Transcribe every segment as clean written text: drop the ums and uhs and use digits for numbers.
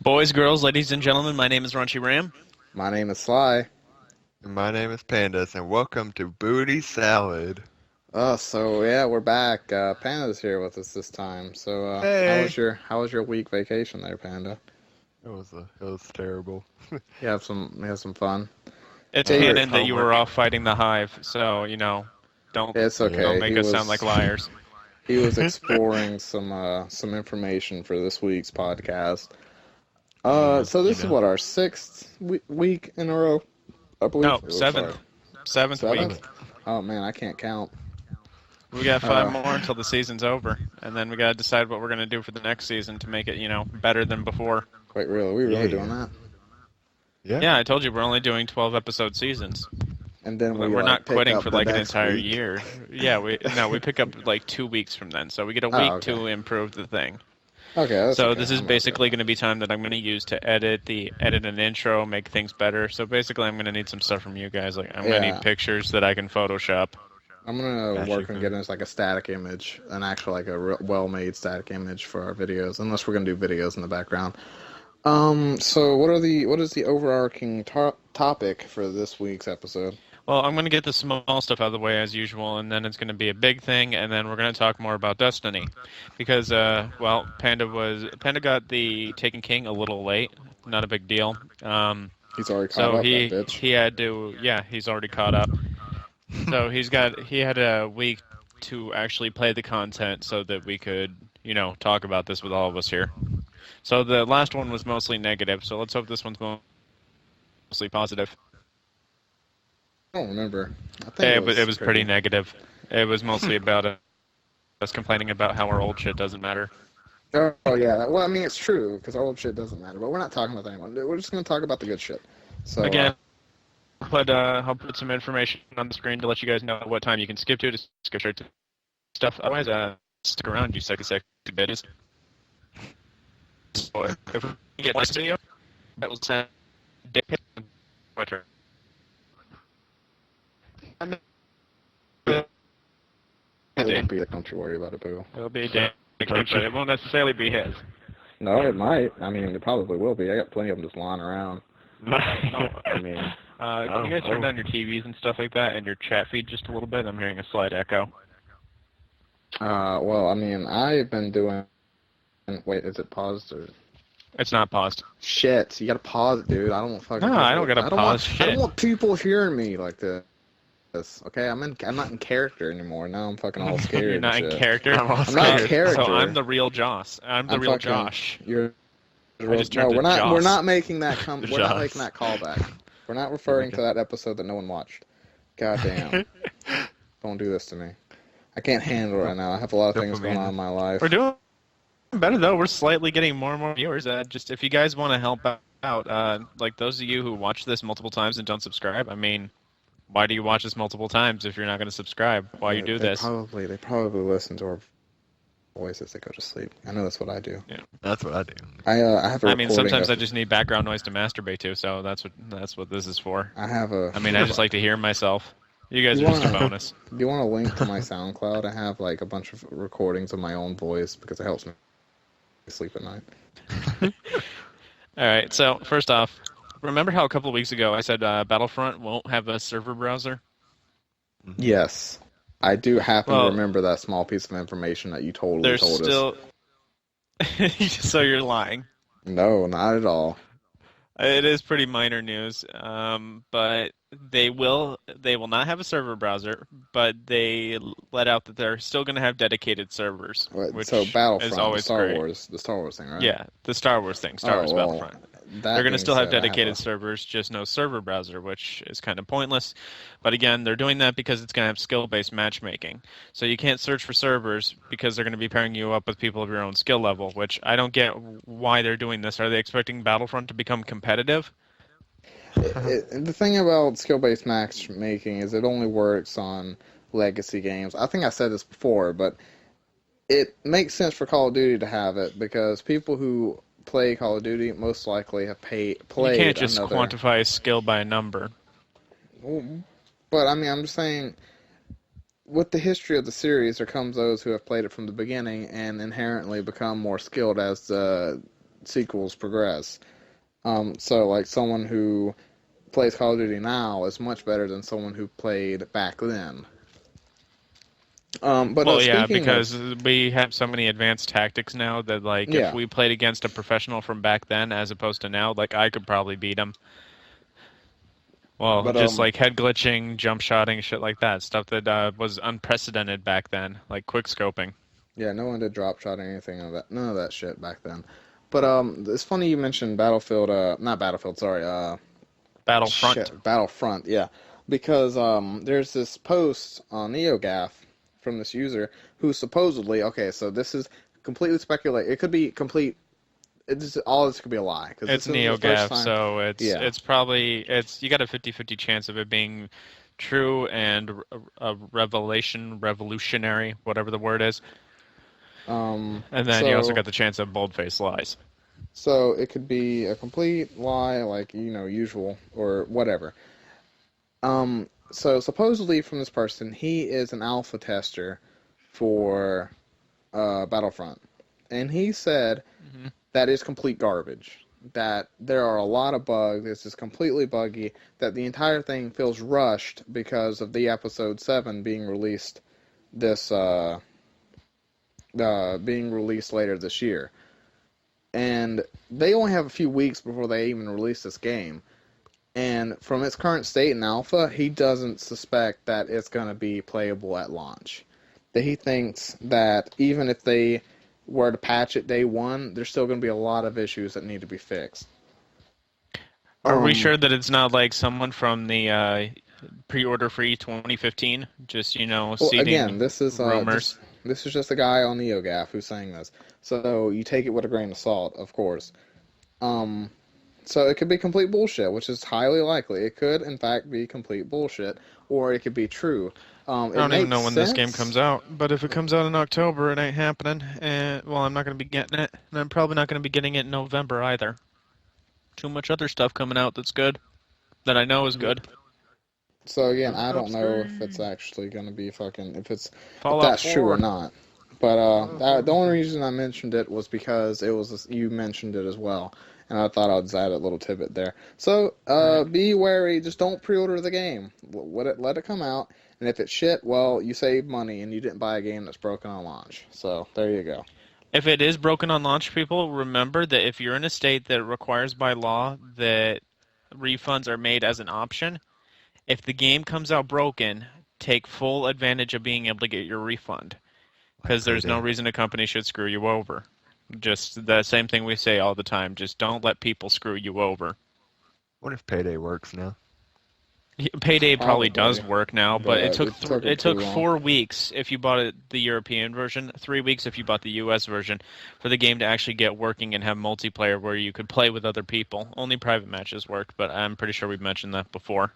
Boys, girls, ladies and gentlemen, my name is Runchy Ram. My name is Sly. And my name is Pandaz, and welcome to Booty Salad. So yeah, we're back. Panda's here with us this time. So Hey, how was your week vacation there, Panda? it was terrible. You have some fun. It's Uh, Great canon that you were homework. off fighting the hive, so don't it's don't okay. make us sound like liars. He was exploring some information for this week's podcast. Mm, So you this is know. what our sixth week in a row, I believe. No, Oh, sorry, seventh week. seventh. Oh man, I can't count. We got five Uh, more until the season's over, and then we gotta decide what we're gonna do for the next season to make it, better than before. Wait, really? We really doing Yeah. that? Yeah. Yeah, I told you we're only doing 12 episode seasons. And then we We're like not pick quitting up for the like an next entire week. year. Yeah, we pick up like 2 weeks from then, so we get a Oh, week okay. to improve the thing. Okay, that's So okay. this is I'm okay with basically that. going to be time that I'm going to use to edit an intro, make things better. So basically, I'm going to need some stuff from you guys. Like I'm going to need Yeah. pictures that I can Photoshop. I'm gonna Got you, work on man. getting us like a static image, an actual like a well-made static image for our videos, unless we're gonna do videos in the background. So what is the overarching topic for this week's episode? Well, I'm going to get the small stuff out of the way as usual, and then it's going to be a big thing, and then we're going to talk more about Destiny, because Panda got the Taken King a little late, not a big deal. He's already caught So up, that he bitch. he had to, yeah, he's already caught up. So he had a week to actually play the content so that we could, talk about this with all of us here. So the last one was mostly negative, so let's hope this one's mostly positive. I don't remember. I think it It was was pretty pretty. negative. It was mostly about us complaining about how our old shit doesn't matter. Oh yeah. Well, I mean it's true because our old shit doesn't matter, but we're not talking about anyone. We're just gonna talk about the good shit. So Again, I'll put some information on the screen to let you guys know what time you can skip to skip straight to stuff. Otherwise, stick around, you sexy bitches. So if we get this video, that will send dick pics on Twitter. it won't be. Don't you worry about it, boo. It'll be a dick pic, but it won't necessarily be his. No, it might. I mean, it probably will be. I got plenty of them just lying around. I mean, Can you guys turn down your TVs and stuff like that and your chat feed just a little bit? I'm hearing a slight echo. well, I mean, I've been doing. Wait, is it paused or? It's not paused. Shit, you gotta pause it, dude. I don't want fucking. No, I don't gotta pause I don't shit. want people hearing me like this. Okay, I'm not in character anymore. Now I'm fucking all scared. You're not and in shit. character. I'm all I'm not in scared. character. So I'm the real Joss. I'm the I'm real fucking. Josh. You're. I just No, turned to we're not. Joss. We're not making that. We're not Joss. making that callback. We're not referring to that episode that no one watched. God damn! Don't do this to me. I can't handle it right now. I have a lot of things going on in my life. We're doing better though. We're slightly getting more and more viewers. Just if you guys want to help out, like those of you who watch this multiple times and don't subscribe, I mean, why do you watch this multiple times if you're not going to subscribe? Why you do this? They probably listen to our voice as they go to sleep. I know that's what I do. Yeah. That's what I do. I have a I mean, recording sometimes of, I just need background noise to masturbate to, so that's what this is for. I have a. I mean, I just like to hear myself. You guys You are just a wanna- bonus. Do you want a link to my SoundCloud? I have like a bunch of recordings of my own voice because it helps me sleep at night. All right. So first off, remember how a couple of weeks ago I said Battlefront won't have a server browser? Yes, I do happen Well, to remember that small piece of information that you totally There's told us. still. So you're lying. No, not at all. It is pretty minor news, but they will not have a server browser, but they let out that they're still going to have dedicated servers, which So Battlefront, is always great. The Star Wars thing, right? Yeah, the Star Wars thing, Star Wars well, Battlefront. that They're going to being still have said, I dedicated servers, just no server browser, which is kind of pointless. But again, they're doing that because it's going to have skill-based matchmaking. So you can't search for servers because they're going to be pairing you up with people of your own skill level, which I don't get why they're doing this. Are they expecting Battlefront to become competitive? The thing about skill-based matchmaking is it only works on legacy games. I think I said this before, but it makes sense for Call of Duty to have it because people who play Call of Duty most likely have played You can't just another. quantify a skill by a number. But I mean, I'm just saying, with the history of the series, there comes those who have played it from the beginning and inherently become more skilled as the sequels progress. So like someone who plays Call of Duty now is much better than someone who played back then. But Well, yeah, speaking of, because we have so many advanced tactics now that, like, if yeah, we played against a professional from back then as opposed to now, like, I could probably beat him. Well, but just like head glitching, jump shotting, shit like that. Stuff that was unprecedented back then, like quick scoping. yeah, no one did drop shot or anything of that, none of that shit back then. But it's funny you mentioned Battlefield, not Battlefield, sorry, Battlefront. shit, Battlefront, yeah, because there's this post on NeoGAF from this user who supposedly, okay, so this is completely speculate. It could be complete. All this could be a lie because It's this isn't the first NeoGAF, time. so Yeah. it's probably it's you got a 50-50 chance of it being true and a revolutionary, whatever the word is. Um. And then you also So got the chance of bold-faced lies. so it could be a complete lie, like usual or whatever. So supposedly from this person, he is an alpha tester for Battlefront, and he said Hmm. that is complete garbage. That there are a lot of bugs. This is completely buggy. That the entire thing feels rushed because of the episode 7 being released this being released later this year. And they only have a few weeks before they even release this game. And from its current state in alpha, he doesn't suspect that it's going to be playable at launch. That he thinks that even if they were to patch it day one, there's still going to be a lot of issues that need to be fixed. Are we Um, sure that it's not like someone from the pre-order free 2015, just well, again, seeding rumors? this is just a guy on NeoGAF who's saying this, so you take it with a grain of salt, of course. Um, so it could be complete bullshit, which is highly likely. It could, in fact, be complete bullshit, or it could be true. I It don't even makes know when this game sense. comes out, but if it comes out in October, it ain't happening. And well, I'm not going to be getting it, and I'm probably not going to be getting it in November either. Too much other stuff coming out that's good, that I know is good. So again, I Fallout don't know if it's 3, actually gonna be fucking if Fallout that's true or 4. not. But Fallout 4 the is only good. reason I mentioned it was because it was you mentioned it as well, and I thought I'd just add a little tidbit there. So Right. be wary. Just don't pre-order the game. Let it come out, and if it's shit, well, you saved money and you didn't buy a game that's broken on launch. So there you go. If it is broken on launch, people, remember that if you're in a state that requires by law that refunds are made as an option, if the game comes out broken, take full advantage of being able to get your refund. Like Because there's no payday. reason a company should screw you over. Just the same thing we say all the time. Just don't let people screw you over. What if payday works now? Payday probably does Probably, work now, but it but took it took them it too took long. 4 weeks if you bought the European version, 3 weeks if you bought the US version, for the game to actually get working and have multiplayer where you could play with other people. Only private matches worked, but I'm pretty sure we've mentioned that before.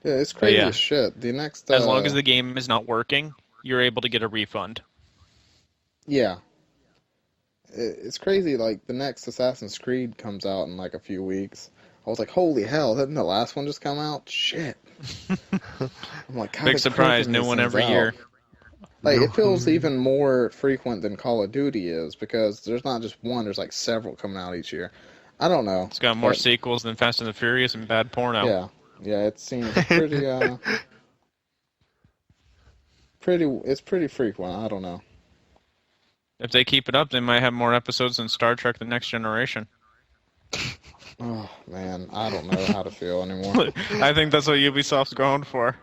Yeah, it's But crazy yeah, as shit. The next as long as the game is not working, you're able to get a refund. yeah, it's crazy. Like the next Assassin's Creed comes out in like a few weeks. I was like, holy hell! Didn't the last one just come out? Shit! I'm like, God, Big they're surprise, cranking new these one things every out. year. Like No. it feels even more frequent than Call of Duty is because there's not just one. There's like several coming out each year. I don't know, It's got more but sequels than Fast and the Furious and bad porno. yeah, yeah, it seems pretty pretty. It's pretty frequent. I don't know. If they keep it up, they might have more episodes than Star Trek: The Next Generation. Oh man, I don't know how to feel anymore. I think that's what Ubisoft's going for.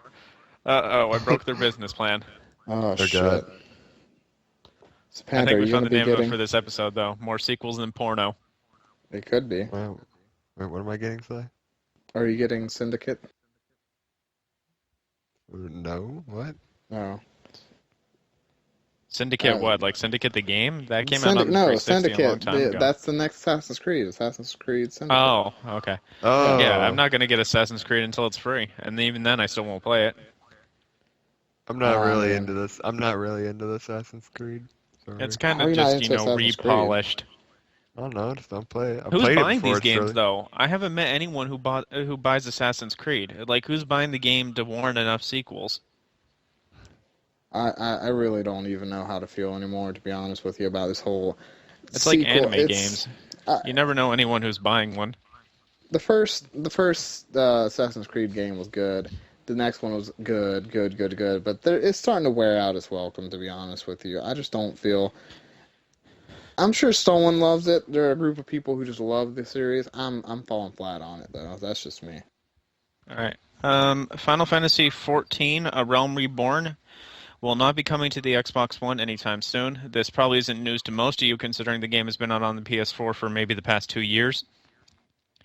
Uh-oh, I broke their business plan. Oh They're good. shit. So I Panda, think are we you found gonna the be name of it getting? for this episode, though. More sequels than porno. It could be. Well, wait, what am I getting today? Are you getting Syndicate? No, what? No. Syndicate Uh, what? Like Syndicate the game? That came out on the No, 360 a long Syndicate. time ago. That's the next Assassin's Creed. Assassin's Creed Syndicate. Oh, okay. Yeah. Yeah, I'm Oh, not going to get Assassin's Creed until it's free. And even then, I still won't play it. I'm not I really mean, into this. I'm not really into the Assassin's Creed. It's Sorry. kind how are of you not just, into Assassin's Creed? repolished. I don't know. Just don't play it. I Who's played it buying before. these It's games, really. though? I haven't met anyone who buys Assassin's Creed. Like, who's buying the game to warrant enough sequels? I really don't even know how to feel anymore, to be honest with you, about this whole It's like sequel. anime games. You never know anyone who's buying one. The first Assassin's Creed game was good. The next one was good, but it's starting to wear out its welcome. To be honest with you, I just don't feel. I'm sure someone loves it. There are a group of people who just love the series. I'm falling flat on it though. That's just me. All right. Final Fantasy XIV: A Realm Reborn will not be coming to the Xbox One anytime soon. This probably isn't news to most of you, considering the game has been out on the PS4 for maybe the past 2 years,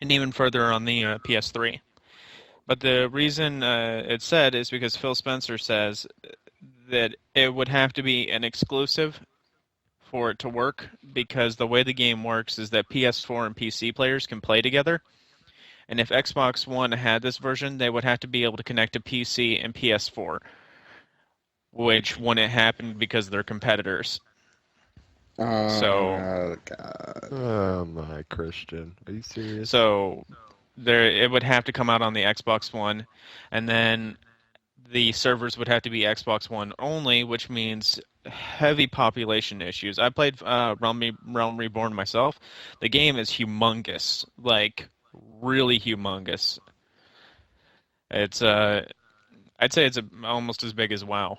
and even further on the PS3. But the reason it's said is because Phil Spencer says that it would have to be an exclusive for it to work, because the way the game works is that PS4 and PC players can play together, and if Xbox One had this version, they would have to be able to connect to PC and PS4, which wouldn't happen because they're competitors. Oh, God. Oh my Christian, are you serious? So it would have to come out on the Xbox One, and then the servers would have to be Xbox One only, which means heavy population issues. I played Realm Reborn myself. The game is humongous, like really humongous. It's I'd say it's almost as big as WoW.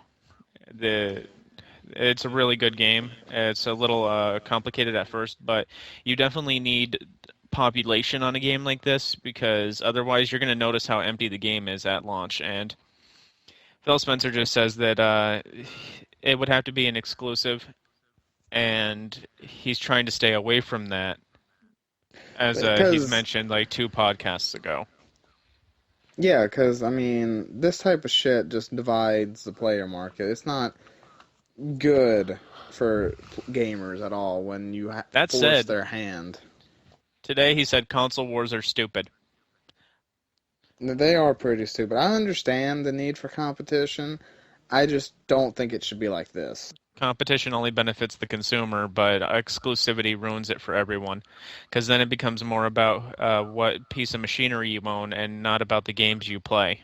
It's a really good game. It's a little complicated at first, but you definitely need population on a game like this, because otherwise you're going to notice how empty the game is at launch. And Phil Spencer just says that it would have to be an exclusive, and he's trying to stay away from that, as he's mentioned like 2 podcasts ago. Yeah, because, I mean, this type of shit just divides the player market. It's not good for gamers at all when you force their hand. Today he said console wars are stupid. They are pretty stupid. I understand the need for competition. I just don't think it should be like this. Competition only benefits the consumer, but exclusivity ruins it for everyone, because then it becomes more about what piece of machinery you own and not about the games you play.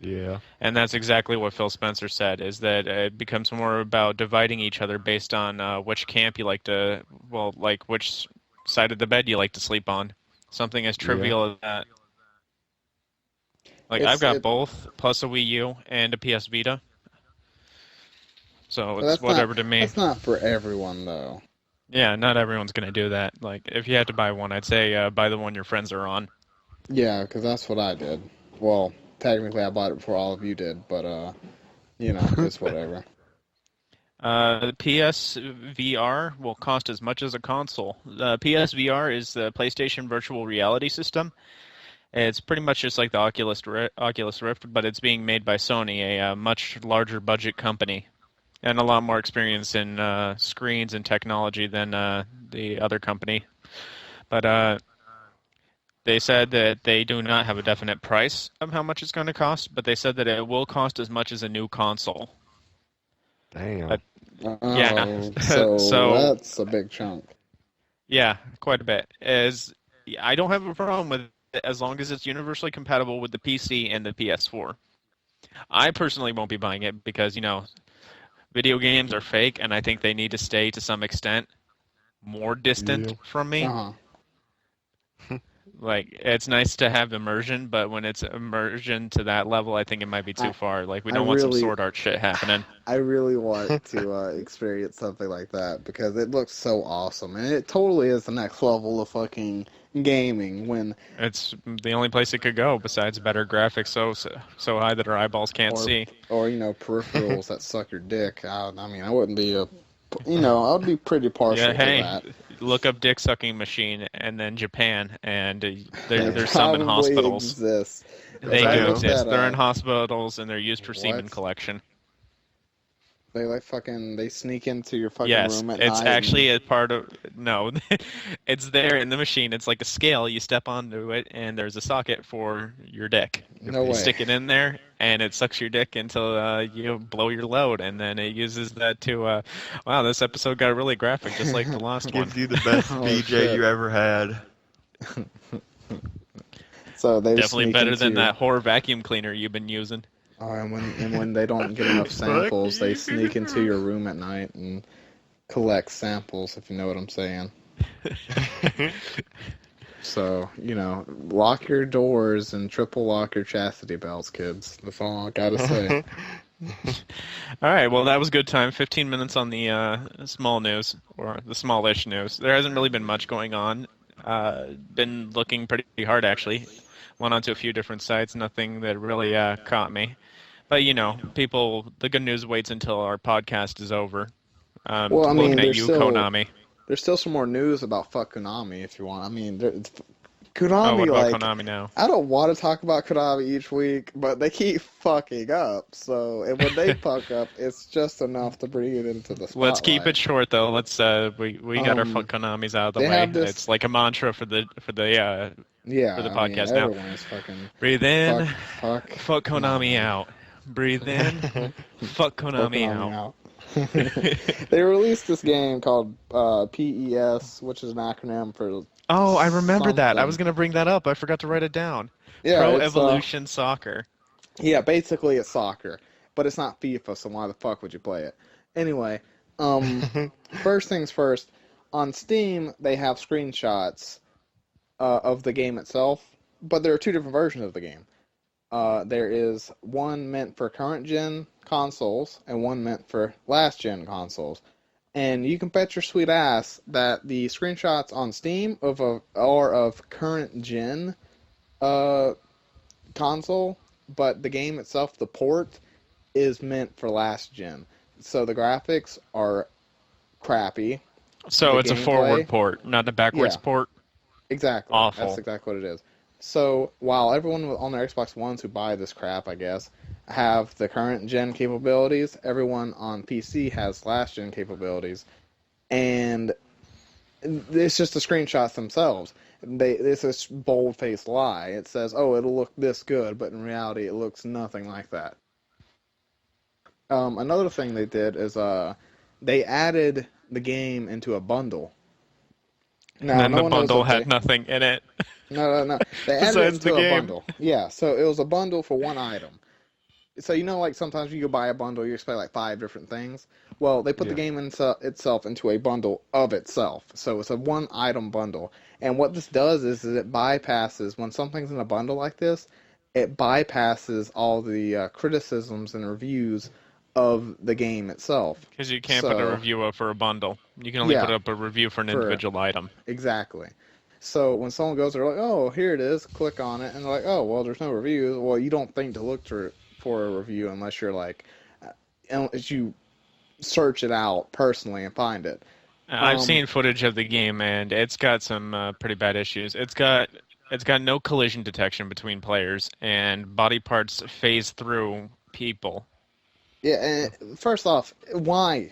Yeah. And that's exactly what Phil Spencer said, is that it becomes more about dividing each other based on which camp you like to, like which side of the bed you like to sleep on. Something as trivial as that. Like, I've got both, plus a Wii U and a PS Vita. So it's whatever to me. That's not for everyone, though. Yeah, not everyone's going to do that. Like, if you had to buy one, I'd say buy the one your friends are on. Yeah, because that's what I did. Well, technically I bought it before all of you did, but, it's whatever. The PSVR will cost as much as a console. The PSVR is the PlayStation Virtual Reality System. It's pretty much just like the Oculus Rift, but it's being made by Sony, a much larger budget company, and a lot more experience in screens and technology than the other company. But they said that they do not have a definite price of how much it's going to cost, but they said that it will cost as much as a new console. Damn. Yeah. So that's a big chunk. Yeah, quite a bit. I don't have a problem with it as long as it's universally compatible with the PC and the PS4. I personally won't be buying it because, video games are fake, and I think they need to stay, to some extent, more distant from me. Uh-huh. Like, it's nice to have immersion, but when it's immersion to that level, I think it might be too far. Like, we don't want some sword art shit happening. I really want to experience something like that because it looks so awesome. And it totally is the next level of fucking gaming when... It's the only place it could go besides better graphics so high that our eyeballs can't see. Or, peripherals that suck your dick. I wouldn't be I would be pretty partial to that. Look up dick sucking machine and then Japan, and there's some in hospitals. Exist. They do exist. They're in hospitals and they're used for semen collection. They sneak into your fucking room at night. Yes, it's actually a part of... No, it's there in the machine. It's like a scale. You step onto it, and there's a socket for your dick. You stick it in there, and it sucks your dick until you blow your load, and then it uses that to... wow, this episode got really graphic, just like the last one. Gives you the best DJ you ever had. So they definitely better than that whore vacuum cleaner you've been using. Oh, and when they don't get enough samples, they sneak into your room at night and collect samples, if you know what I'm saying. So, lock your doors and triple lock your chastity belts, kids. That's all I gotta say. All right, well, that was good time. 15 minutes on the small news, or the smallish news. There hasn't really been much going on. Been looking pretty hard, actually. Went onto a few different sites, nothing that really caught me. But, the good news waits until our podcast is over. Well, I Looking mean, at you, Konami. there's still some more news about fuck Konami if you want. I mean, Oh, what Konami, about like, Konami now? I don't want to talk about Konami each week, but they keep fucking up. So, and when they fuck up, it's just enough to bring it into the spotlight. Let's keep it short, though. Let's we got our fuck Konamis out of the they way. have this- It's like a mantra for the Yeah, podcast now. everyone's fucking Breathe in, fuck Konami out. Breathe in, fuck Konami out. They released this game called PES, which is an acronym for. Oh, I remember that. I something. was gonna bring that up. I forgot to write it down. Yeah, Pro it's, Evolution Soccer. Yeah, basically it's soccer, but it's not FIFA, so why the fuck would you play it? Anyway, first things first, on Steam they have screenshots of the game itself, but there are two different versions of the game. There is one meant for current gen consoles and one meant for last gen consoles. And you can bet your sweet ass that the screenshots on Steam are of current gen console, but the game itself, the port, is meant for last gen. So the graphics are crappy. So The it's a gameplay- forward port, not a backwards Yeah. port. Exactly. Awful. That's exactly what it is. So while everyone on their Xbox Ones who buy this crap, I guess, have the current gen capabilities, everyone on PC has last gen capabilities, and it's just the screenshots themselves. It's a bold-faced lie. It says, "Oh, it'll look this good," but in reality, it looks nothing like that. Another thing they did is they added the game into a bundle. Now, And then no the one knows bundle what had nothing in it. No. They added it Besides into the a game. bundle. Yeah, so it was a bundle for one item. So like sometimes you go buy a bundle, you expect like 5 different things. Well, they put the game itself into a bundle of itself. So it's a one item bundle. And what this does is it bypasses, when something's in a bundle like this, it bypasses all the criticisms and reviews of the game itself. Because you can't put a review up for a bundle. You can only put up a review for an individual item. Exactly. So when someone goes, they're like, "Oh, here it is," click on it, and they're like, "Oh, well, there's no reviews." Well, you don't think to look for a review unless you're like, unless you search it out personally and find it. I've seen footage of the game, and it's got some pretty bad issues. It's got no collision detection between players, and body parts phase through people. Yeah, and first off, why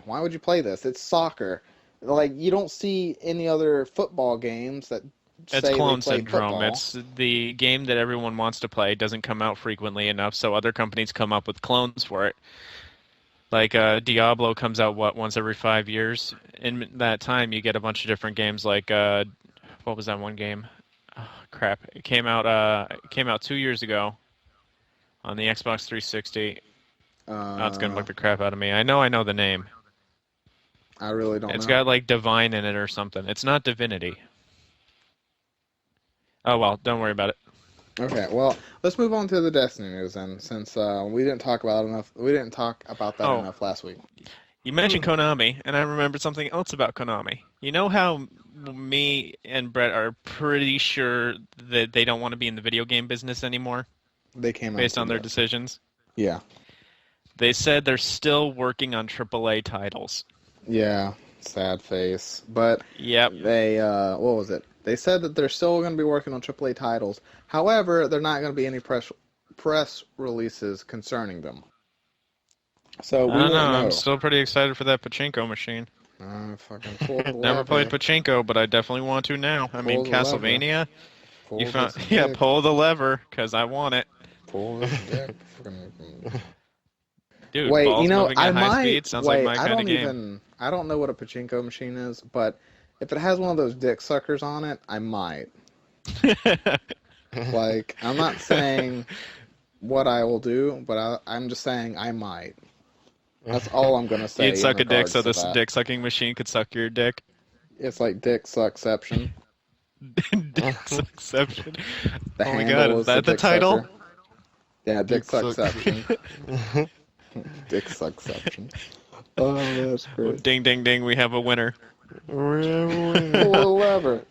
would you play this? It's soccer. Like, you don't see any other football games that say It's they clone play syndrome. football. It's the game that everyone wants to play doesn't come out frequently enough, so other companies come up with clones for it. Like Diablo comes out once every 5 years. In that time, you get a bunch of different games. Like what was that one game? Oh, crap! It came out 2 years ago on the Xbox 360. It's gonna bug the crap out of me. I know the name. I really don't know. It's got like Divine in it or something. It's not Divinity. Oh well, don't worry about it. Okay, well, let's move on to the Destiny news then, since we didn't talk about that enough last week. You mentioned Konami, and I remembered something else about Konami. You know how me and Brett are pretty sure that they don't want to be in the video game business anymore? They came out Based on their that. decisions? Yeah. They said they're still working on AAA titles. Yeah, sad face. But Yep. they, what was it? They said that they're still going to be working on AAA titles. However, there are not going to be any press releases concerning them. So we I don't won't know. know. I'm still pretty excited for that pachinko machine. Fucking pull the Never lever. played pachinko, but I definitely want to now. I mean, Pull the lever. Castlevania. Pull You found, this yeah, dick. pull the lever because I want it, Pull this dick. Fucking- dude. Wait, balls you know, moving I at high might. speed sounds wait, like my I kind of don't game. even. I don't know what a pachinko machine is, but if it has one of those dick suckers on it, I might. Like, I'm not saying what I will do, but I'm just saying I might. That's all I'm gonna say You'd in suck a dick regards so to this that. dick sucking machine could suck your dick. It's like dick suckception. Dick suckception. The Oh my god, handle is is the that the dick title? sucker. Yeah, dick Dick sucks. suckception. Dick suckception. Oh, that's Oh, great. ding ding ding, we have a winner. Pull the lever.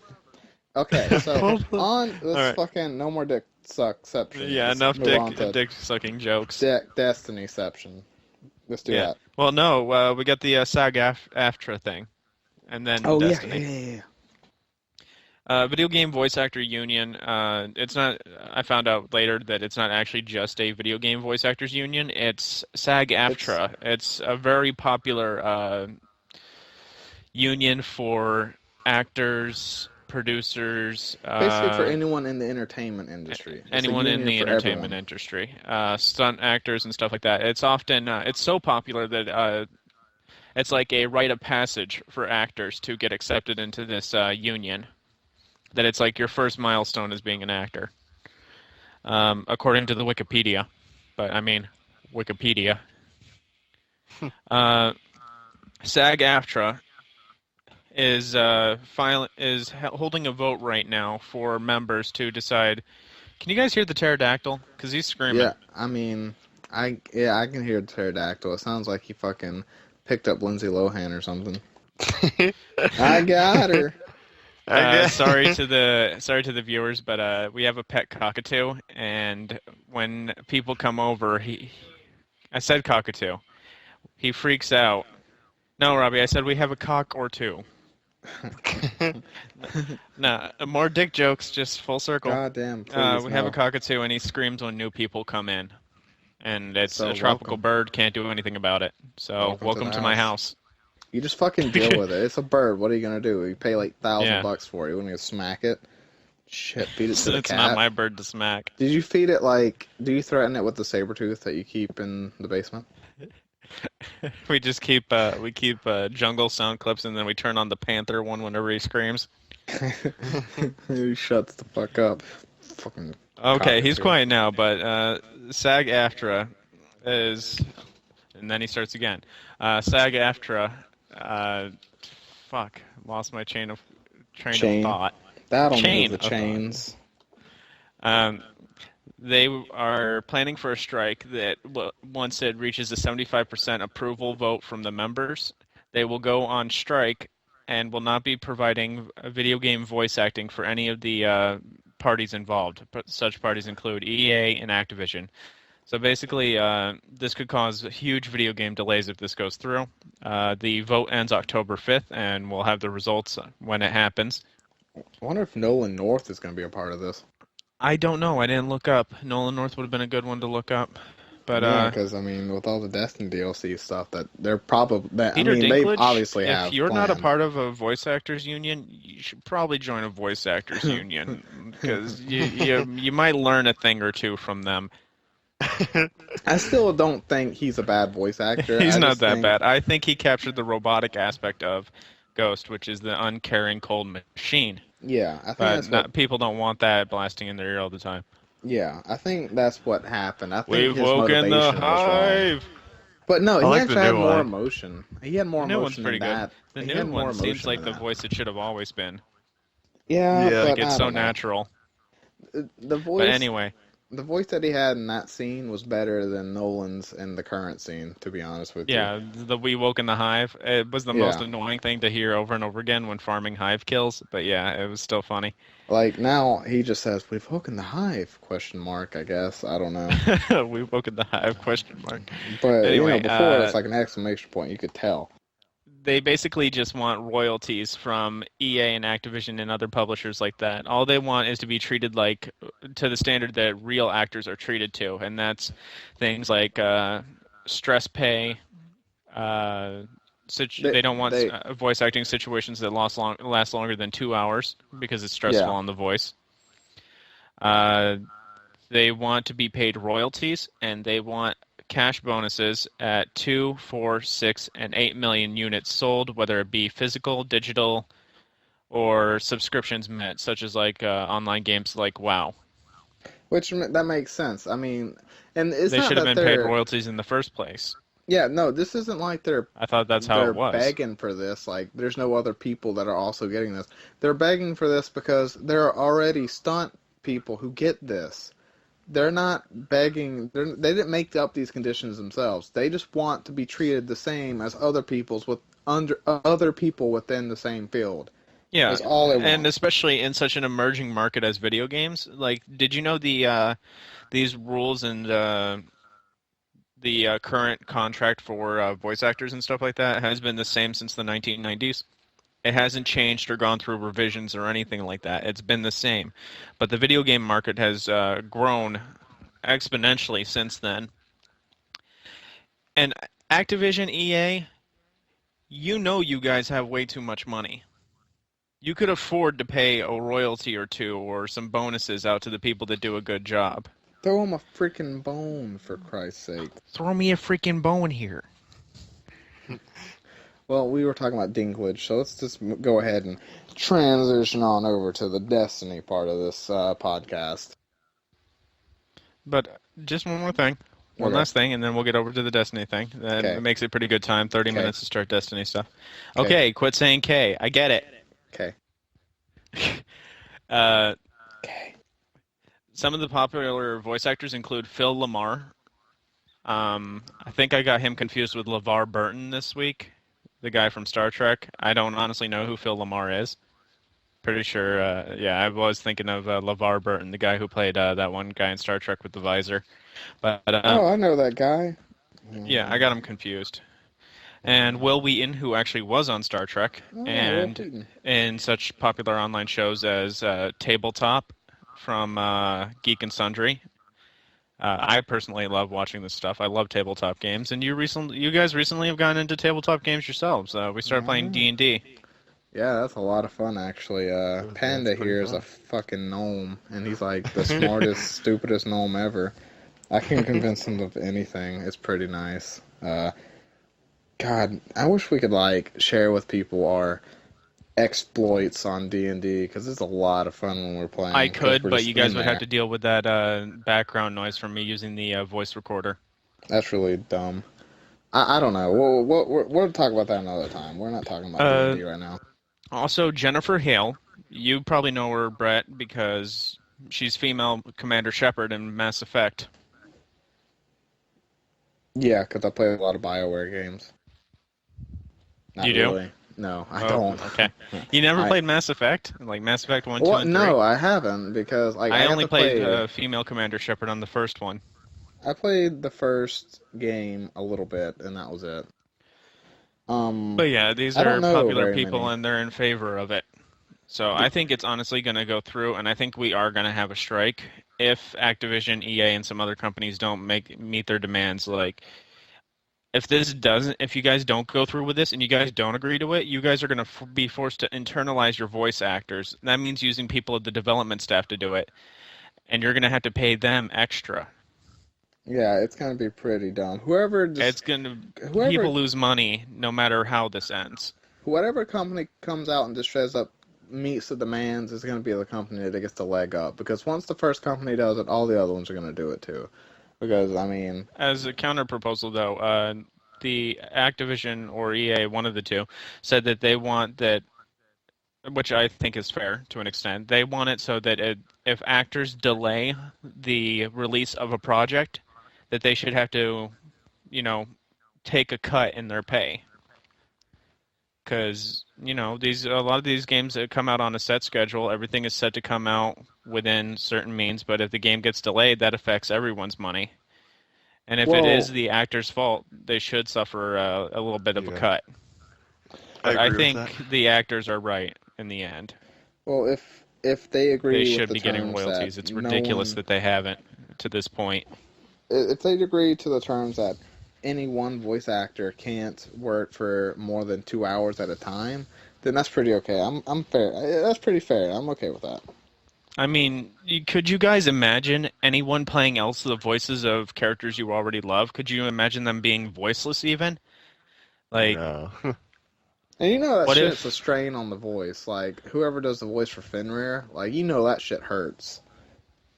Okay, so on this Alright. fucking no more dick suckception. Yeah, Let's enough move on to dick sucking jokes. Destinyception. Let's do Yeah. that. Well, no, we got the Sag Aftra thing, and then Oh yeah, Destiny. yeah. Video game voice actor union. It's not. I found out later that it's not actually just a video game voice actors union. It's Sag Aftra. It's a very popular union for actors, producers, Basically for anyone in the entertainment industry. It's a anyone in union the for entertainment everyone. industry, stunt actors and stuff like that. It's often it's so popular that it's like a rite of passage for actors to get accepted into this union. That it's like your first milestone as being an actor, according to the Wikipedia. But I mean, Wikipedia. Uh, SAG-AFTRA is holding a vote right now for members to decide. Can you guys hear the pterodactyl? Because he's screaming. Yeah, I mean, I can hear the pterodactyl. It sounds like he fucking picked up Lindsay Lohan or something. I got her. Sorry to the viewers, but we have a pet cockatoo, and when people come over, I said cockatoo. He freaks out. No, Robbie, I said we have a cock or two. Nah, more dick jokes, just full circle. Goddamn, please, we have no. a cockatoo, and he screams when new people come in. And it's So a tropical welcome. bird, can't do anything about it. So welcome the to my house. You just fucking deal with it. It's a bird. What are you gonna do? You pay like Yeah. $1,000 for it. You want to smack it? Shit, feed it to the It's cat. not my bird to smack. Did you feed it like? Do you threaten it with the saber tooth that you keep in the basement? We just keep jungle sound clips, and then we turn on the panther one whenever he screams. He shuts the fuck up. Fucking. Okay, he's cockatoo. quiet now, but SAG-AFTRA is, and then he starts again. SAG-AFTRA, fuck, lost my train of thought. That'll Chain move the of thought. chains. They are planning for a strike that once it reaches a 75% approval vote from the members, they will go on strike and will not be providing video game voice acting for any of the parties involved. Such parties include EA and Activision. So basically, this could cause huge video game delays if this goes through. The vote ends October 5th, and we'll have the results when it happens. I wonder if Nolan North is going to be a part of this. I don't know. I didn't look up. Nolan North would have been a good one to look up. But Yeah, because I mean, with all the Destiny DLC stuff, that they're probably. Peter they Dinklage, obviously have. if you're not a planned. part of a voice actors union, you should probably join a voice actors union because you might learn a thing or two from them. I still don't think he's a bad voice actor. He's I not just that think- bad. I think he captured the robotic aspect of Ghost, which is the uncaring cold machine. Yeah, I think But that's what. people don't want that blasting in their ear all the time. Yeah, I think that's what happened. I think We've his woken the motivation was wrong. hive. But no, he like actually the had new more one. emotion. He had more The new one's emotion pretty than good. that. The He new had more one seems emotion like than the that. voice it should have always been. Yeah, Yeah. but Like it's I so don't know. natural. The voice. But anyway, The voice that he had in that scene was better than Nolan's in the current scene, to be honest with you. yeah, the We Woke in the Hive. It was the most Yeah. annoying thing to hear over and over again when farming hive kills. But yeah, it was still funny. Like now he just says, "We've woken the hive?" Question mark. I guess I don't know. We woke in the hive? Question mark. But Anyway, before it's like an exclamation point. You could tell. They basically just want royalties from EA and Activision and other publishers like that. All they want is to be treated like to the standard that real actors are treated to, and that's things like stress pay. They don't want voice acting situations that last longer than 2 hours because it's stressful Yeah. on the voice. They want to be paid royalties, and they want cash bonuses at 2, 4, 6, and 8 million units sold, whether it be physical, digital, or subscriptions met, such as like online games like WoW. Which that makes sense. I mean, and it's They not should have that been paid they're. royalties in the first place. Yeah, no, this isn't like I thought that's how they're it was. begging for this. Like, there's no other people that are also getting this. They're begging for this because there are already stunt people who get this. They're not begging. They didn't make up these conditions themselves. They just want to be treated the same as other people within the same field. Yeah, That's all they and want. especially in such an emerging market as video games. Like, did you know these rules and the current contract for voice actors and stuff like that has been the same since the 1990s? It hasn't changed or gone through revisions or anything like that. It's been the same. But the video game market has grown exponentially since then. And Activision, EA, you guys have way too much money. You could afford to pay a royalty or two or some bonuses out to the people that do a good job. Throw them a freaking bone, for Christ's sake. Throw me a freaking bone here. Well, we were talking about Dinklage, so let's just go ahead and transition on over to the Destiny part of this podcast. But just one more thing. One Okay. last thing, and then we'll get over to the Destiny thing. That Okay. makes it pretty good time. 30 Okay. minutes to start Destiny stuff. Okay. Okay, quit saying K. I get it. Okay. Uh, Okay. some of the popular voice actors include Phil Lamar. I think I got him confused with LeVar Burton this week, the guy from Star Trek. I don't honestly know who Phil Lamar is. Pretty sure, yeah, I was thinking of LeVar Burton, the guy who played that one guy in Star Trek with the visor. But Oh, I know that guy. yeah, I got him confused. And Will Wheaton, who actually was on Star Trek, Oh, Will and Wheaton. in such popular online shows as Tabletop from Geek and Sundry. I personally love watching this stuff. I love tabletop games, and you guys recently have gotten into tabletop games yourselves. We started playing D&D. Yeah, that's a lot of fun, actually. That's Panda pretty here is fun. a fucking gnome, and he's like the smartest, stupidest gnome ever. I can convince him of anything. It's pretty nice. God, I wish we could like share with people our exploits on D&D because it's a lot of fun when we're playing. I 'cause could, we're but just you guys in would have there. to deal with that background noise from me using the voice recorder. That's really dumb. I don't know. We'll talk about that another time. We're not talking about Uh, D&D right now. Also, Jennifer Hale. You probably know her, Brett, because she's female Commander Shepard in Mass Effect. Yeah, because I play a lot of BioWare games. Not You do? really. No, I Oh, don't. okay. You never I- played Mass Effect? Like Mass Effect 1, 2, Well, and 3? no, I haven't because like I got only to played play. female Commander Shepard on the first one. I played the first game a little bit, and that was it. But yeah, these I don't are know popular very people many. and they're in favor of it. So I think it's honestly going to go through, and I think we are going to have a strike if Activision, EA, and some other companies don't meet their demands. Like, if you guys don't go through with this and you guys don't agree to it, you guys are going to be forced to internalize your voice actors. That means using people at the development staff to do it, and you're going to have to pay them extra. Yeah, it's gonna be pretty dumb. Whoever It's just going to whoever people lose money no matter how this ends. whatever company comes out and just shows up meets the demands is gonna be the company that gets the leg up because once the first company does it, all the other ones are gonna do it too. Because I mean, As a counter proposal, though, the Activision or EA, one of the two, said that they want that, which I think is fair to an extent. They want it so that if actors delay the release of a project, that they should have to, take a cut in their pay. Because a lot of these games that come out on a set schedule, everything is set to come out within certain means. But if the game gets delayed, that affects everyone's money. And if it well, is the actor's fault, they should suffer a little bit of a Yeah. cut. But I agree with think that. the actors are right in the end. well, if they agree They with should the be getting terms royalties. that It's no ridiculous one, that they haven't to this point. if they agree to the terms that any one voice actor can't work for more than 2 hours at a time, then that's pretty okay. I'm fair. That's pretty fair. I'm okay with that. I mean, could you guys imagine anyone playing else the voices of characters you already love? Could you imagine them being voiceless even? Like, No. And you know that what shit's a if strain on the voice. Like whoever does the voice for Fenrir, like you know that shit hurts.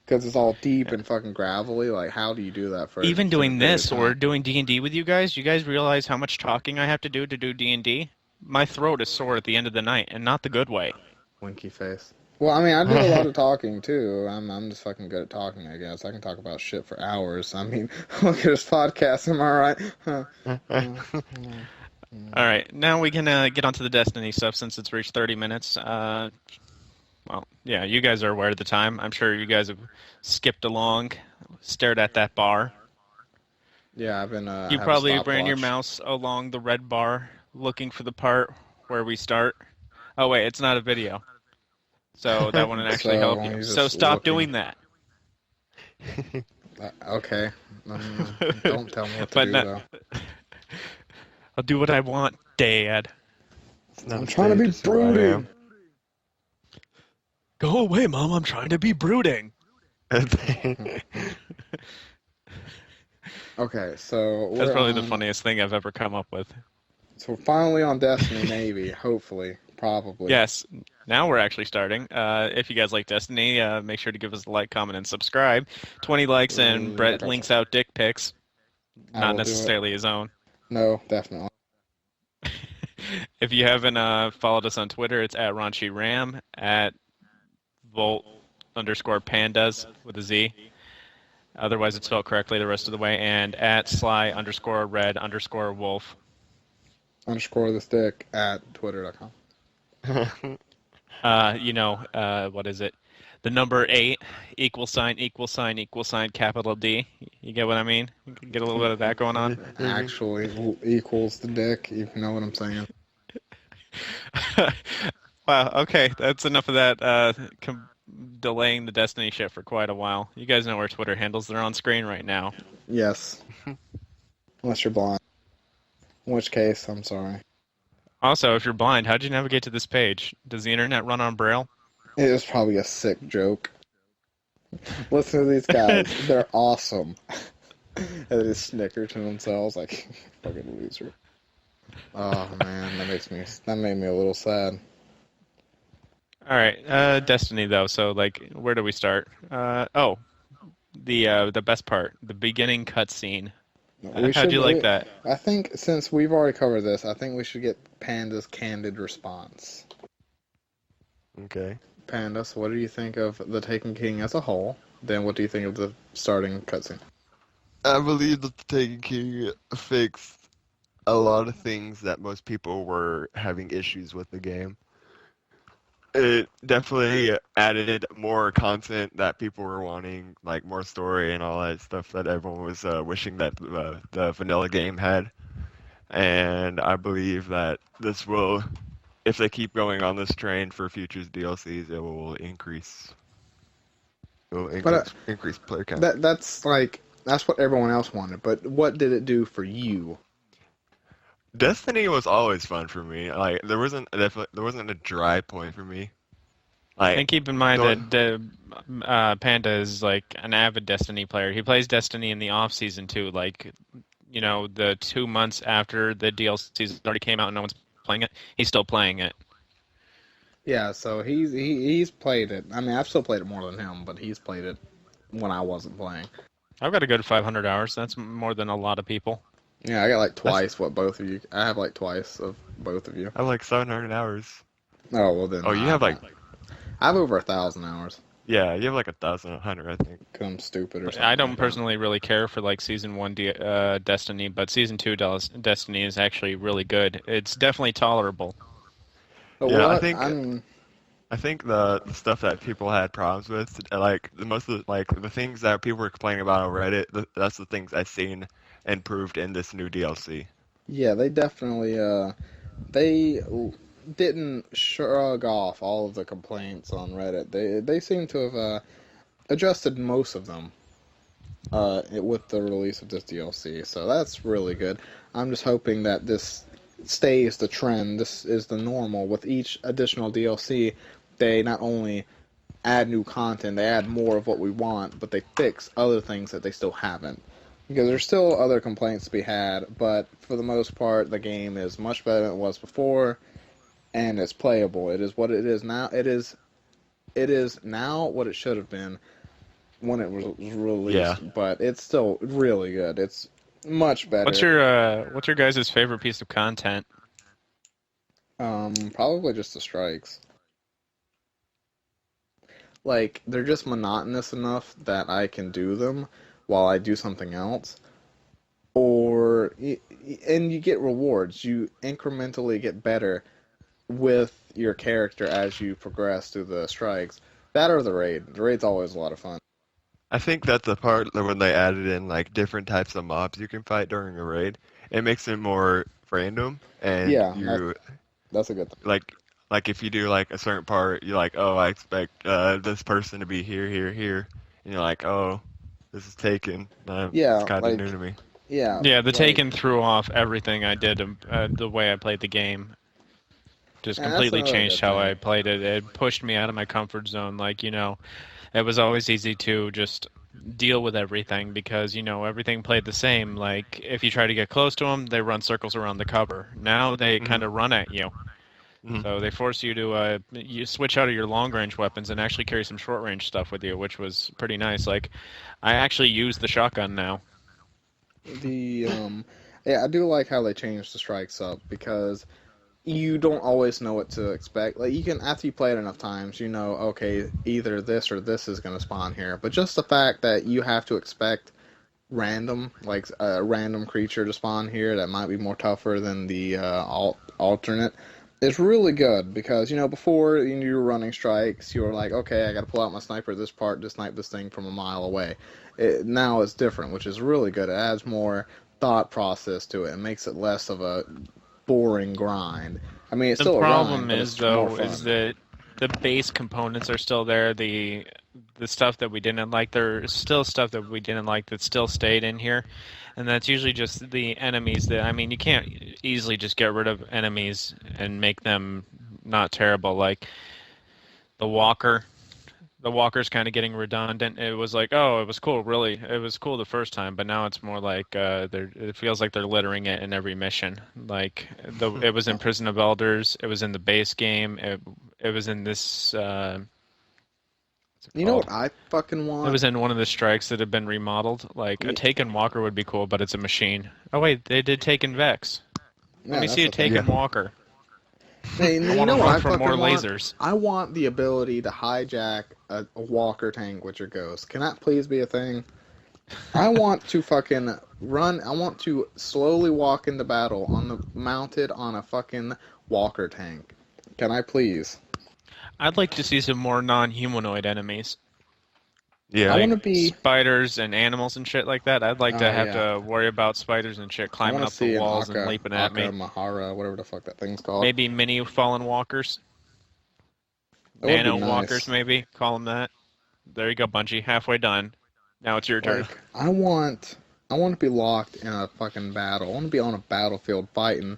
Because it's all deep and fucking gravelly. Like, how do you do that for Even a certain doing period this of or time? doing D&D with you guys realize how much talking I have to do D&D? My throat is sore at the end of the night, and not the good way. Winky face. Well, I mean, I do a lot of talking too. I'm just fucking good at talking, I guess. I can talk about shit for hours. I mean, look at this podcast. Am I right? Huh. All right, now we can get onto the Destiny stuff since it's reached 30 minutes. Well, yeah, you guys are aware of the time. I'm sure you guys have skipped along, stared at that bar. Yeah, I You have a probably ran your stopwatch. mouse along the red bar, looking for the part where we start. Oh wait, it's not a video, so that wouldn't actually help So you. he's So just stop looking. doing that. Okay. Don't tell me what to But do, no, though. I'll do what I want, Dad. It's not I'm a trying to stage, be it's who I brooding. Go away, Mom. I'm trying to be brooding. am. Okay, so That's we're probably the on. funniest thing I've ever come up with. So we're finally on Destiny, maybe, hopefully, probably. Yes, now we're actually starting. If you guys like Destiny, make sure to give us a like, comment, and subscribe. 20 likes and Brett links out dick pics, I not will do it. necessarily his own. No, definitely. If you haven't followed us on Twitter, it's at Raunchy Ram, at Volt_Pandaz with a Z. Otherwise, it's spelled correctly the rest of the way, and at Sly_Red_Wolf. Underscore this dick at twitter.com. What is it? The number 8, =, capital D. You get what I mean? You can get a little bit of that going on. Actually equals the dick, you know what I'm saying. Wow, okay, that's enough of that delaying the Destiny shit for quite a while. You guys know our Twitter handles. They're on screen right now. Yes. Unless you're blind. In which case, I'm sorry. Also, if you're blind, how'd you navigate to this page? Does the internet run on Braille? It was probably a sick joke. Listen to these guys. They're awesome. And they just snicker to themselves like, fucking loser. Oh, man, that made me a little sad. All right, Destiny though. So, like, where do we start? The best part, the beginning cutscene. How'd you like that? I think since we've already covered this, I think we should get Panda's candid response. Okay. Pandas, what do you think of the Taken King as a whole? Then what do you think of the starting cutscene? I believe that the Taken King fixed a lot of things that most people were having issues with the game. It definitely added more content that people were wanting, like more story and all that stuff that everyone was wishing that the vanilla game had. And I believe that this will, if they keep going on this train for future DLCs, it will increase. It will increase player count. That's what everyone else wanted, but what did it do for you? Destiny was always fun for me. Like there wasn't a dry point for me. Like, And keep in mind that Panda is like an avid Destiny player. He plays Destiny in the off season too. Like, the 2 months after the DLCs already came out and no one's playing it, he's still playing it. Yeah, so he's played it. I mean, I've still played it more than him, but he's played it when I wasn't playing. I've got a good 500 hours. That's more than a lot of people. Yeah, I got like twice what both of you. I have like twice of both of you. I have like 700 hours. Oh well, then. Oh, you have like. I have over 1,000 hours. Yeah, you have like 1,100, I think. Cause I'm stupid or something. I don't like personally really care for like season 1 Destiny, but season 2 Destiny is actually really good. It's definitely tolerable. But Yeah, what? I think the stuff that people had problems with, like most of the things that people were complaining about on Reddit, that's the things I've seen improved in this new DLC. Yeah, they definitely they didn't shrug off all of the complaints on Reddit. They seem to have adjusted most of them with the release of this DLC. So that's really good. I'm just hoping that this stays the trend. This is the normal. With each additional DLC, they not only add new content, they add more of what we want, but they fix other things that they still haven't. Because there's still other complaints to be had, but for the most part, the game is much better than it was before, and it's playable. It is what it is now. It is now what it should have been. when it was Yeah. released, but it's still really good. It's much better. What's your guys' favorite piece of content? Probably just the strikes. Like they're just monotonous enough that I can do them while I do something else. And you get rewards. You incrementally get better with your character as you progress through the strikes. That or the raid. The raid's always a lot of fun. I think that's the part that when they added in like different types of mobs you can fight during a raid, it makes it more random and Yeah, you that's a good thing. like if you do like a certain part, you're like, oh, I expect this person to be here, here, here, and you're like, oh, this is taken. It's Yeah, kind of new like to me. yeah, Yeah, the like Taken threw off everything I did, the way I played the game. Just and that's completely another changed good how I thing. played it. It pushed me out of my comfort zone. Like, it was always easy to just deal with everything because, everything played the same. Like, if you try to get close to them, they run circles around the cover. Now they Hmm. kind of run at you. Hmm. So they force you to you switch out of your long range weapons and actually carry some short range stuff with you, which was pretty nice. Like, I actually use the shotgun now. The yeah, I do like how they changed the strikes up because you don't always know what to expect. Like you can after you play it enough times, you know, okay, either this or this is going to spawn here. But just the fact that you have to expect random, like a random creature to spawn here that might be more tougher than the alternate. It's really good because before you were running strikes, you were like, okay, I got to pull out my sniper this part to snipe this thing from a mile away. Now it's different, which is really good. It adds more thought process to it and makes it less of a boring grind. I mean, it's The still a grind, problem but is it's more though is fun. that the base components are still there. The stuff that we didn't like, there's still stuff that we didn't like that still stayed in here, and that's usually just the enemies. That I mean, you can't easily just get rid of enemies and make them not terrible. Like the walker. The walker's kind of getting redundant. It was like, oh, it was cool, really. It was cool the first time, but now it's more like it feels like they're littering it in every mission. Like it was in Prison of Elders, it was in the base game, it was in this what's it You know called? what I fucking It want? was in one of the strikes that have been remodeled. Like a Yeah, Taken Walker would be cool, but it's a machine. Oh wait, they did Taken Vex. Let me see that's a the thing. Yeah. Taken Walker. And I you want know to what run I from more fucking want? lasers. I want the ability to hijack a walker tank with your ghost. Can that please be a thing? I want to fucking run. I want to slowly walk into battle mounted on a fucking walker tank. Can I please? I'd like to see some more non-humanoid enemies. I Yeah. want Like to be. spiders and animals and shit like that. I'd like to have Yeah. to worry about spiders and shit I climbing want to up the see an walls and leaping at Aka me. Mahara, whatever the fuck that thing's called. Maybe mini fallen walkers, That would be nano walkers, nice. maybe call them that. There you go, Bungie. Halfway done. Now it's your turn. Like I want to be locked in a fucking battle. I want to be on a battlefield fighting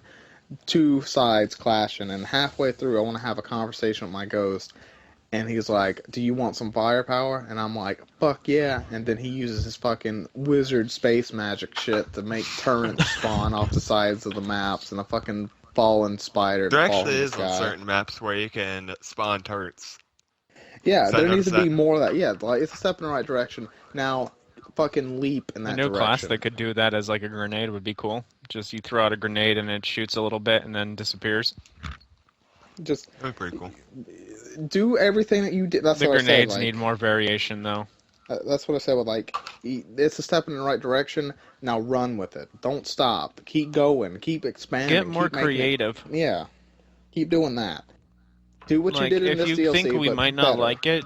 two sides clashing, and halfway through, I want to have a conversation with my ghost, and he's like, "Do you want some firepower?" And I'm like, "Fuck yeah!" And then he uses his fucking wizard space magic shit to make turrets spawn off the sides of the maps, and a fucking fallen spider to There fall actually from the is on sky. certain maps where you can spawn turrets. Yeah, So I there needs to noticed be that. more of that. Yeah, like it's a step in the right direction. Now, fucking leap in A that new class direction. that could do that as like a grenade would be cool. Just you throw out a grenade and it shoots a little bit and then disappears. Just That's pretty cool. do everything that you did. That's The what I said. grenades need Like more variation though. That's what I said with like, it's a step in the right direction. Now run with it. Don't stop. Keep going. Keep Get expanding. more Keep making it. creative. Yeah. Keep doing that. Do what you Like, did in if this you think DLC, we but might not better. like it,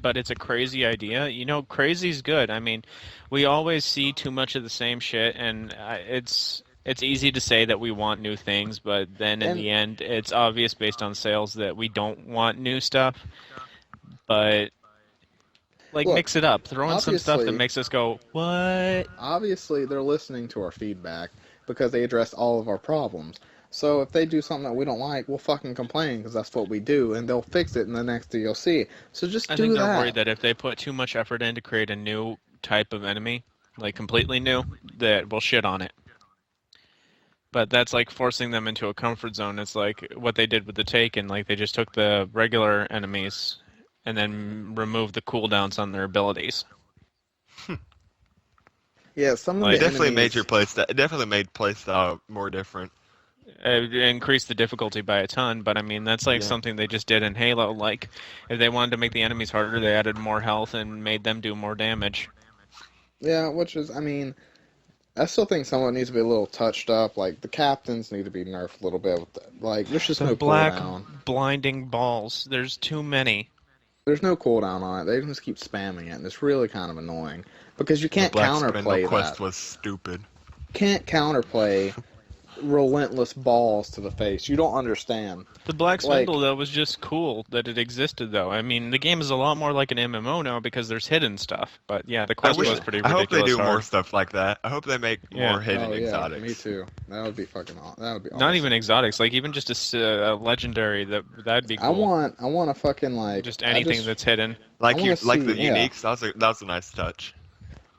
but it's a crazy idea, crazy's good. I mean, we always see too much of the same shit, and it's easy to say that we want new things, but then in And the end, it's obvious based on sales that we don't want new stuff. But like, look, mix it up, throw in some stuff that obviously, makes us go, what? obviously they're listening to our feedback because they addressed all of our problems. So if they do something that we don't like, we'll fucking complain because that's what we do, and they'll fix it in the next DLC. So just I think do they're worried that. that if they put too much effort in to create a new type of enemy, like completely new, that we'll shit on it. But that's like forcing them into a comfort zone. It's like what they did with the Taken. Like they just took the regular enemies and then removed the cooldowns on their abilities. Yeah, some of Like, It the definitely made your enemies. playstyle. It definitely made playstyle more different. it increased the difficulty by a ton, but I mean, that's like Yeah. something they just did in Halo. Like, if they wanted to make the enemies harder, they added more health and made them do more damage. Yeah, which is, I mean, I still think someone needs to be a little touched up. Like the captains need to be nerfed a little bit. Like there's just The no black cooldown. blinding balls, there's too many. There's no cooldown on it. They just keep spamming it, and it's really kind of annoying because you The can't Black Spindle counterplay quest that. was stupid. Can't counterplay relentless balls to the face. You don't understand. The Black Like, Spindle, though, was just cool that it existed, though. I mean, the game is a lot more like an MMO now because there's hidden stuff. But yeah, the I quest wish. was yeah. pretty I hope they ridiculous do more hard. stuff like that. I hope they make Yeah. more hidden oh yeah, me exotics. too. That would be fucking. That would be Not even awesome. exotics, like even just a legendary, that'd be I cool. want. I want a fucking like. Just I anything just. that's hidden. I Like want you, to like see. the Yeah. uniques. That was a nice touch.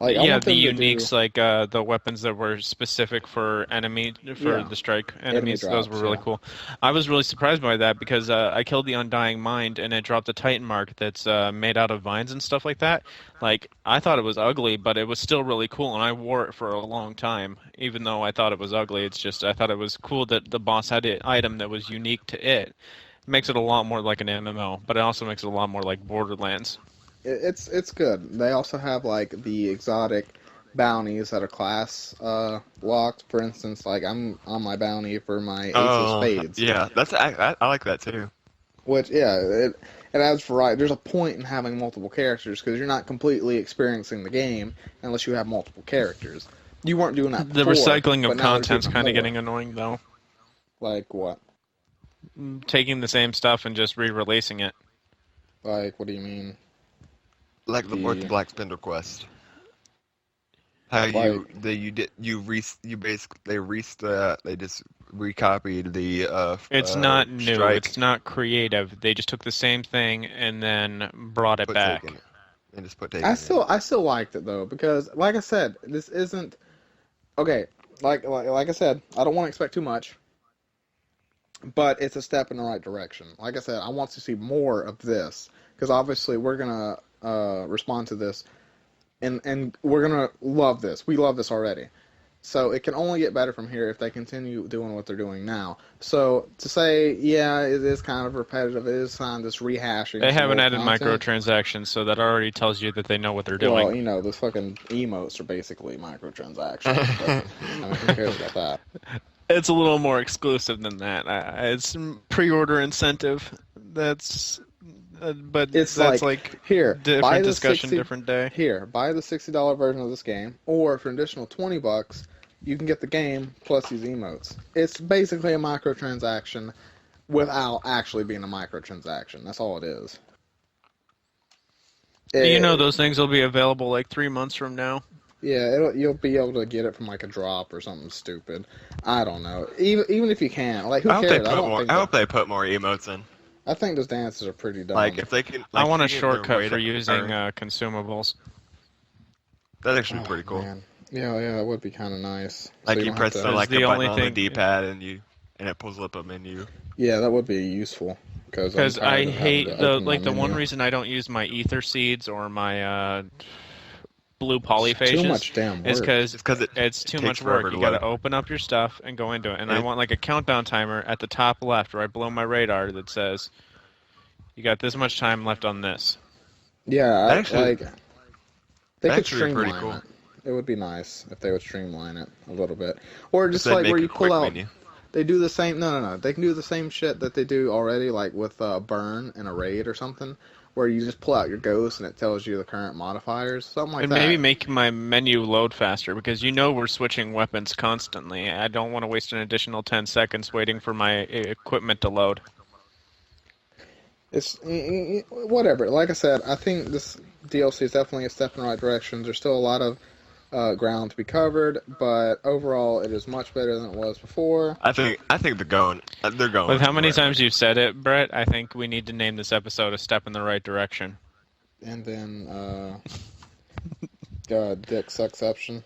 Like I Yeah, want the them to do uniques, like the weapons that were specific for yeah the strike enemy enemies, those were drops. really Yeah. cool. I was really surprised by that because I killed the Undying Mind and it dropped a Titan mark that's made out of vines and stuff like that. Like I thought it was ugly, but it was still really cool, and I wore it for a long time. Even though I thought it was ugly, it's just I thought it was cool that the boss had an item that was unique to it. It makes it a lot more like an MMO, but it also makes it a lot more like Borderlands. It's good. They also have like the exotic bounties that are class locked. For instance, like I'm on my bounty for my Ace of Oh, Spades, yeah. I like that too. which yeah, it adds variety. There's a point in having multiple characters because you're not completely experiencing the game unless you have multiple characters. You weren't doing that The before, recycling but of now they're content's doing it kind of more. getting annoying though. Like what? Taking the same stuff and just re-releasing it. Like what do you mean? Like with the The Black Spindle quest. How like you basically they just recopied the It's not new. strike, It's not creative. They just took the same thing and then brought it put back. taken, and just put taken in. I still liked it though because like I said, this isn't okay. Like I said, I don't want to expect too much. But it's a step in the right direction. Like I said, I want to see more of this because obviously we're gonna respond to this, and we're gonna love this. We love this already, so it can only get better from here if they continue doing what they're doing now. So to say, yeah, it is kind of repetitive. It is kind of this rehashing They some haven't old added content. microtransactions, so that already tells you that they know what they're Well, doing. you know, the fucking emotes are basically microtransactions, but I mean, who cares about that? It's a little more exclusive than that. It's pre-order incentive. But It's that's like like here, buy different the discussion, 60 different day. here, buy the $60 version of this game, or for an additional $20, you can get the game plus these emotes. It's basically a microtransaction without actually being a microtransaction. That's all it is. You know It, those things will be available like 3 months from now. yeah, you'll be able to get it from like a drop or something stupid. I don't know. Even if you can, like who I hope they cares? I put don't more. think I that. hope they put more emotes in. I think those dances are pretty dumb. Like if they can. I Like want a if you get the shortcut for radar- using or- consumables. That's actually Oh, pretty cool. man. Yeah, that would be kind of nice. Like So you don't have press to- the like the a button only on the thing- D-pad and it pulls up a menu. Yeah, that would be useful Because I hate the one reason. reason I don't use my ether seeds or my blue Too polyphages much damn work. is because Just because it's too takes much forever work. to You got to load. open up your stuff and go into it. And I It- want like a countdown timer at the top left, right below my radar, that says you got this much time left on this. Yeah, Actually- like they could actually pretty streamline cool. it. It would be nice if they would streamline it a little bit, or just Just like make where a you quick pull out. menu. They do the same. No. They can do the same shit that they do already, like with burn in a raid or something, where you just pull out your ghost and it tells you the current modifiers, something like And that. maybe make my menu load faster because you know we're switching weapons constantly. I don't want to waste an additional 10 seconds waiting for my equipment to load. It's whatever. Like I said, I think this DLC is definitely a step in the right direction. There's still a lot of ground to be covered, but overall, it is much better than it was before. I think they're going. They're going. With how many right. times you've said it, Brett, I think we need to name this episode A Step in the Right Direction. And then, Dick Suckception.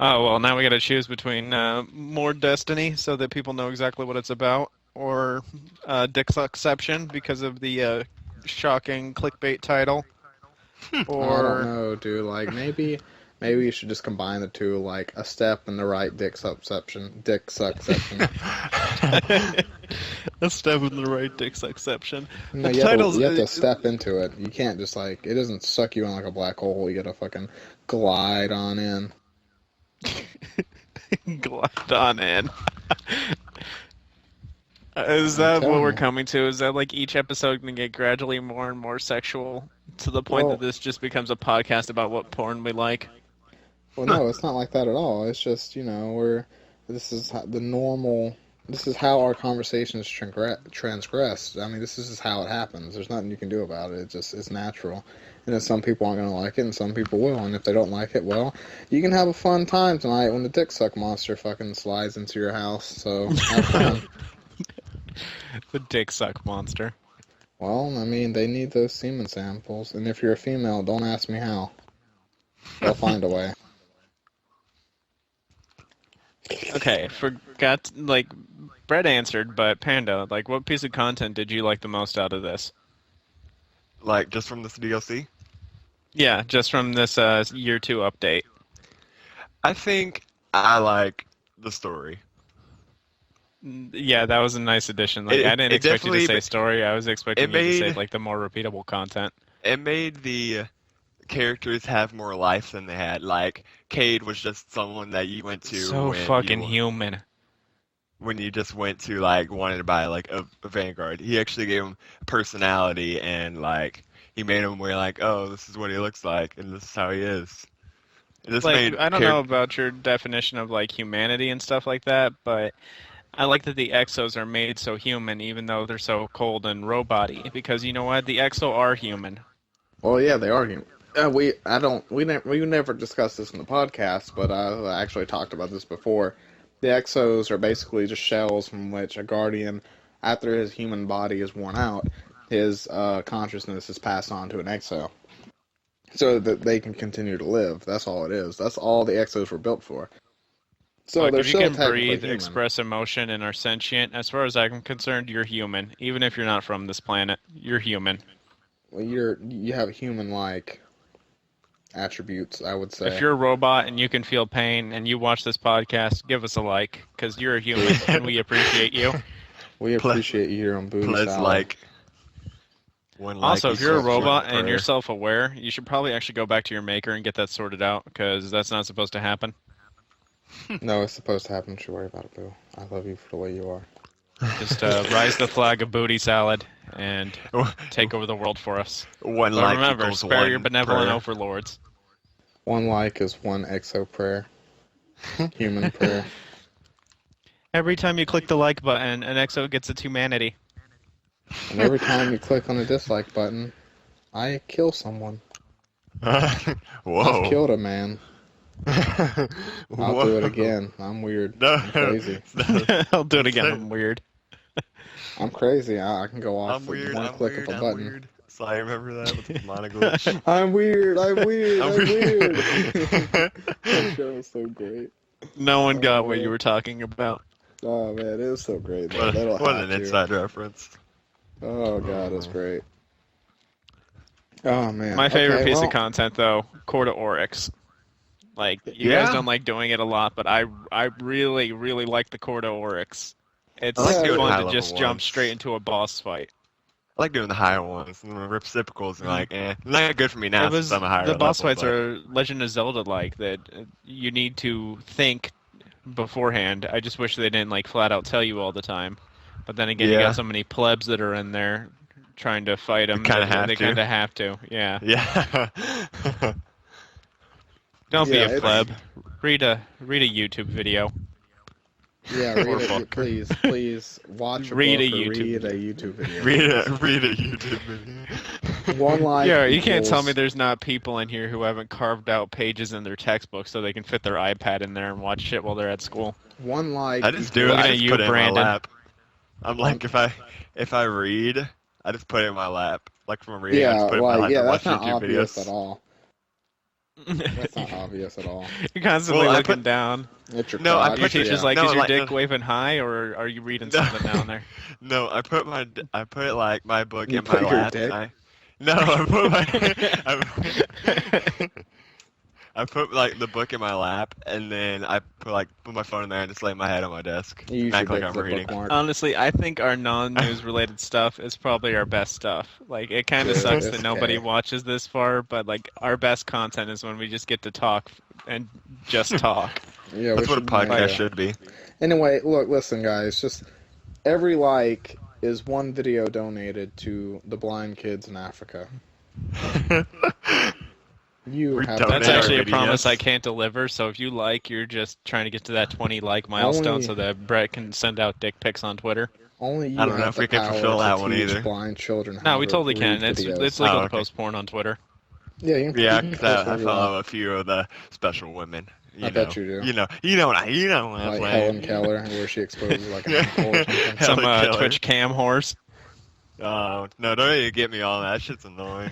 Oh, well, now we got to choose between more Destiny so that people know exactly what it's about, or Dick's Exception because of the shocking clickbait title. I don't Or know, dude. Like maybe you should just combine the two, like a step in the right dick suckception, dick suckception. a step in the right dick's exception. No, The titles. you have to step into it. You can't just like it doesn't suck you in like a black hole. You gotta fucking glide on in. Glide on in. Is I'm that what telling we're you. coming to? Is that like each episode gonna get gradually more and more sexual to the point that Well, this just becomes a podcast about what porn we like? well, no, it's not like that at all. It's just this is the normal. This is how our conversations transgress. I mean, this is just how it happens. There's nothing you can do about it. It's natural. And then some people aren't going to like it, and some people will. And if they don't like it, well, you can have a fun time tonight when the dick suck monster fucking slides into your house. So have fun. The dick suck monster. Well, I mean, they need those semen samples. And if you're a female, don't ask me how. They'll find a way. Okay, forgot like Brett answered, but Panda, like what piece of content did you like the most out of this? Like just from this DLC. Yeah, just from this year 2 update. I think I like the story. Yeah, that was a nice addition. Like I didn't It expect you to definitely say story. I was expecting it you to say made like the more repeatable content. it made the characters have more life than they had. Like Cade was just someone that you went to So fucking human. when you just went to like wanted to buy like a Vanguard. He actually gave him personality and like he made him where like, oh, this is what he looks like and this is how he is. And this Like made I don't know about your definition of like humanity and stuff like that, but I like that the exos are made so human, even though they're so cold and robot-y. Because you know what, the exo are human. Well, yeah, they are human. We never discussed this in the podcast, but I actually talked about this before. The exos are basically just shells from which a guardian, after his human body is worn out, his consciousness is passed on to an exo, so that they can continue to live. That's all it is. That's all the exos were built for. So Look, they're if you still can technically breathe, human. express emotion, and are sentient, as far as I'm concerned, you're human. Even if you're not from this planet, you're human. Well, you have human-like attributes, I would say. If you're a robot and you can feel pain and you watch this podcast, give us a like, because you're a human and we appreciate you. We appreciate you here on Booty plus Salad. like one like Also, if you're a equals one robot and you're prayer. self-aware, you should probably actually go back to your maker and get that sorted out, because that's not supposed to happen. No, it's supposed to happen. Don't you worry about it, Boo. I love you for the way you are. Just rise the flag of booty salad and take over the world for us. One But like remember, equals spare one your benevolent prayer. overlords. One like is one exo prayer. Human prayer. Every time you click the like button, an exo gets its humanity. And every time you click on the dislike button, I kill someone. I've Whoa. killed a man. I'll do it again. I'm weird. No. I'm crazy. I'll do it again. I'm weird. I'm crazy. I can go off I'm with weird. one I'm click weird. of a I'm button. weird. So I remember that with the mono glitch. I'm weird. I'm weird. I'm I'm weird. weird. That show was so great. No one got what you were talking about. Oh man, it was so great. What, They don't what have an to. inside reference. Oh god, it's great. Oh man. My favorite Okay, piece well, of content, though, Corda Oryx. Like, you guys Yeah. don't like doing it a lot, but I really, really like the Corda Oryx. It's I like doing fun to high-level just jump ones. straight into a boss fight. I like doing the higher ones. And the reciprocals are like, not good for me now It was, since I'm a higher the boss level, fights but- are Legend of Zelda-like, that you need to think beforehand. I just wish they didn't, like, flat out tell you all the time. But then again, you Yeah. got so many plebs that are in there trying to fight them. kinda have They to. kind of have to, yeah. Yeah. Don't Yeah, be a it's- pleb. Read a YouTube video. Yeah, Or read it. book. Please watch a Read book a or YouTube read a YouTube video. read a YouTube video. One like. Yeah, you can't tell me equals- there's not people in here who haven't carved out pages in their textbook so they can fit their iPad in there and watch shit while they're at school. One like. I just do it. Looking I at just you, put it in Brandon. my lap. I'm like, if I read, I just put it in my lap. Like from reading, I Yeah, just put it in my lap like yeah, and that's watch not YouTube obvious videos. at all. That's not obvious at all. You're constantly Well, I looking put- down. It's your No, I crotch, Your put it- teacher's yeah. like, No, is your like, dick no. waving high, or are you reading No. something down there? No, I put like my book You in put my your lap. dick? And No, I put like the book in my lap, and then I put my phone in there and just lay my head on my desk You use and your act like dick I'm as a reading. bookmark. Honestly, I think our non-news related stuff is probably our best stuff. Like, it kind of Dude, sucks it's that nobody okay. watches this far, but like our best content is when we just get to talk and just talk. Yeah, we That's what a should make podcast Like, should be. Anyway, look, listen, guys. Just every like is one video donated to the blind kids in Africa. You We have that's donate our actually a videos. promise I can't deliver. So if you like, you're just trying to get to that 20 like milestone Only- so that Brett can send out dick pics on Twitter. only you I don't know have if the we can power fulfill to that one teach either. blind children how No, we to totally read can. It's videos. legal Oh, to okay. post porn on Twitter. Yeah, Yeah, you can 'cause post I whatever you want. follow a few of the special women. I bet you do. You know what I'm Like saying. Helen Keller, where she exposes like an apple or something. Some Helen Keller. Twitch cam horse. Oh, no, don't even get me on that. That shit's annoying.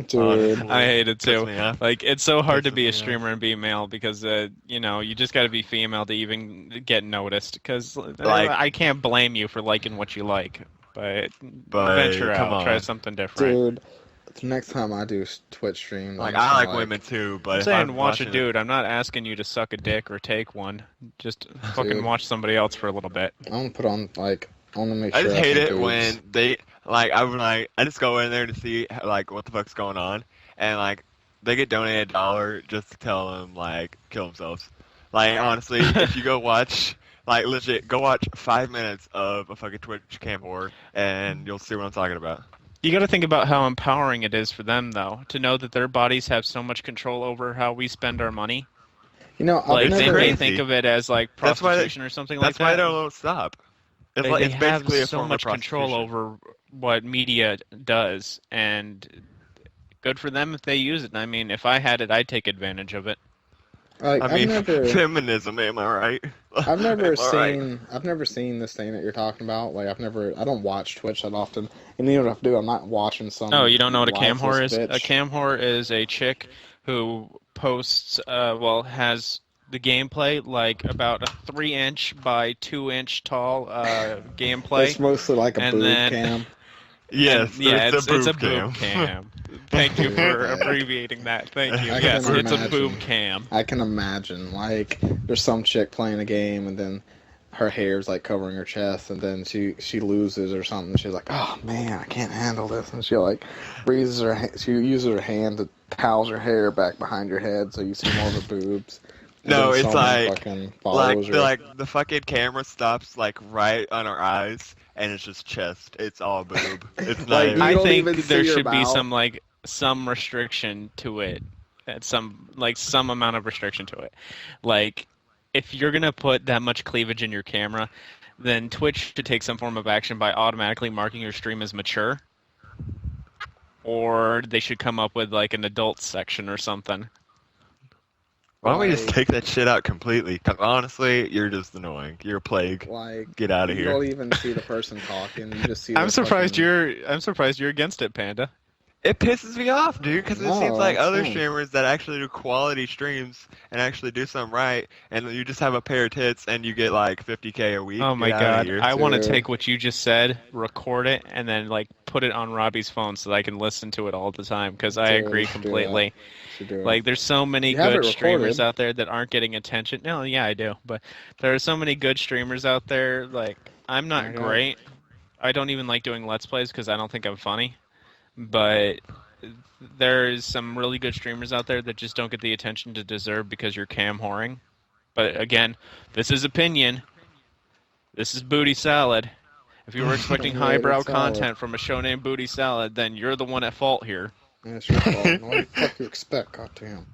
Dude, Honestly. I hate it Piss too. me off. Like, it's so hard to Pisses be me a off. streamer and be male because you just got to be female to even get noticed. Because Like- I can't blame you for liking what you like, but But, venture come out, try on. something different. dude, the next time I do Twitch stream, Like, I'm just I gonna, like women too, but I'm if saying I'm watch a watching dude. I'm not asking you to suck a dick or take one. Just fucking Dude. watch somebody else for a little bit. I'm gonna put on like I want to make I sure just hate have it boobs. when they I just go in there to see like what the fuck's going on, and like they get donated $1 just to tell them like kill themselves. Like honestly, if you go watch like legit go watch 5 minutes of a fucking Twitch cam horror, and you'll see what I'm talking about. You got to think about how empowering it is for them, though, to know that their bodies have so much control over how we spend our money. You know, I've Like, they never. may crazy. think of it as like That's why they- prostitution or something like That's why that. they don't stop. It's They, like they it's have basically a so form much of control prostitution. over what media does, and good for them if they use it. I mean, if I had it, I'd take advantage of it. Like, I mean, I've never. feminism, am I right? I've never Am I seen. right? I've never seen this thing that you're talking about. Like, I've never. I don't watch Twitch that often, and even if I do, I'm not watching some. Oh, you don't know what a cam whore lifeless is? bitch. A cam whore is a chick who posts, has the gameplay like about a 3-inch by 2-inch tall gameplay. It's mostly like a and boob then- cam. Yes, And, yeah, it's it's a boob boob cam. Thank you for abbreviating that. Thank you. I Yes, can it's a imagine. boob cam. I can imagine, like, there's some chick playing a game, and then her hair's like covering her chest, and then she loses or something. She's like, "Oh man, I can't handle this," and she like raises her, she uses her hand to towels her hair back behind her head, so you see more of her boobs. And No, then it's someone like- fucking follows her. the fucking camera stops like right on our eyes, and it's just chest. It's all boob. It's not. Like, even- you I don't think even there see her should be mouth. some restriction to it, at some amount of restriction to it. Like, if you're gonna put that much cleavage in your camera, then Twitch should take some form of action by automatically marking your stream as mature, or they should come up with like an adult section or something. Why don't we just Like- take that shit out completely? 'Cause honestly, you're just annoying. You're a plague. Like, Get out of you here. don't even see the person talking. You just see. I'm the surprised fucking- I'm surprised you're against it, Panda. It pisses me off, dude, because it No, seems like it's other fine. streamers that actually do quality streams and actually do something right, and you just have a pair of tits and you get like 50K a week. Oh my Get outta god, here. I want to Dude. take what you just said, record it, and then like put it on Robbie's phone so that I can listen to it all the time because I Dude, agree you should do that. completely. Should do it. Like, there's so many You have good it streamers recorded. out there that aren't getting attention. No, yeah, I do, but there are so many good streamers out there. Like, I'm not I know. great. I don't even like doing Let's Plays because I don't think I'm funny. But there's some really good streamers out there that just don't get the attention to deserve because you're cam whoring. But again, this is opinion. This is Booty Salad. If you were expecting Yeah, highbrow that's salad. content from a show named Booty Salad, then you're the one at fault here. Yeah, it's your fault. What the fuck you expect? Goddamn.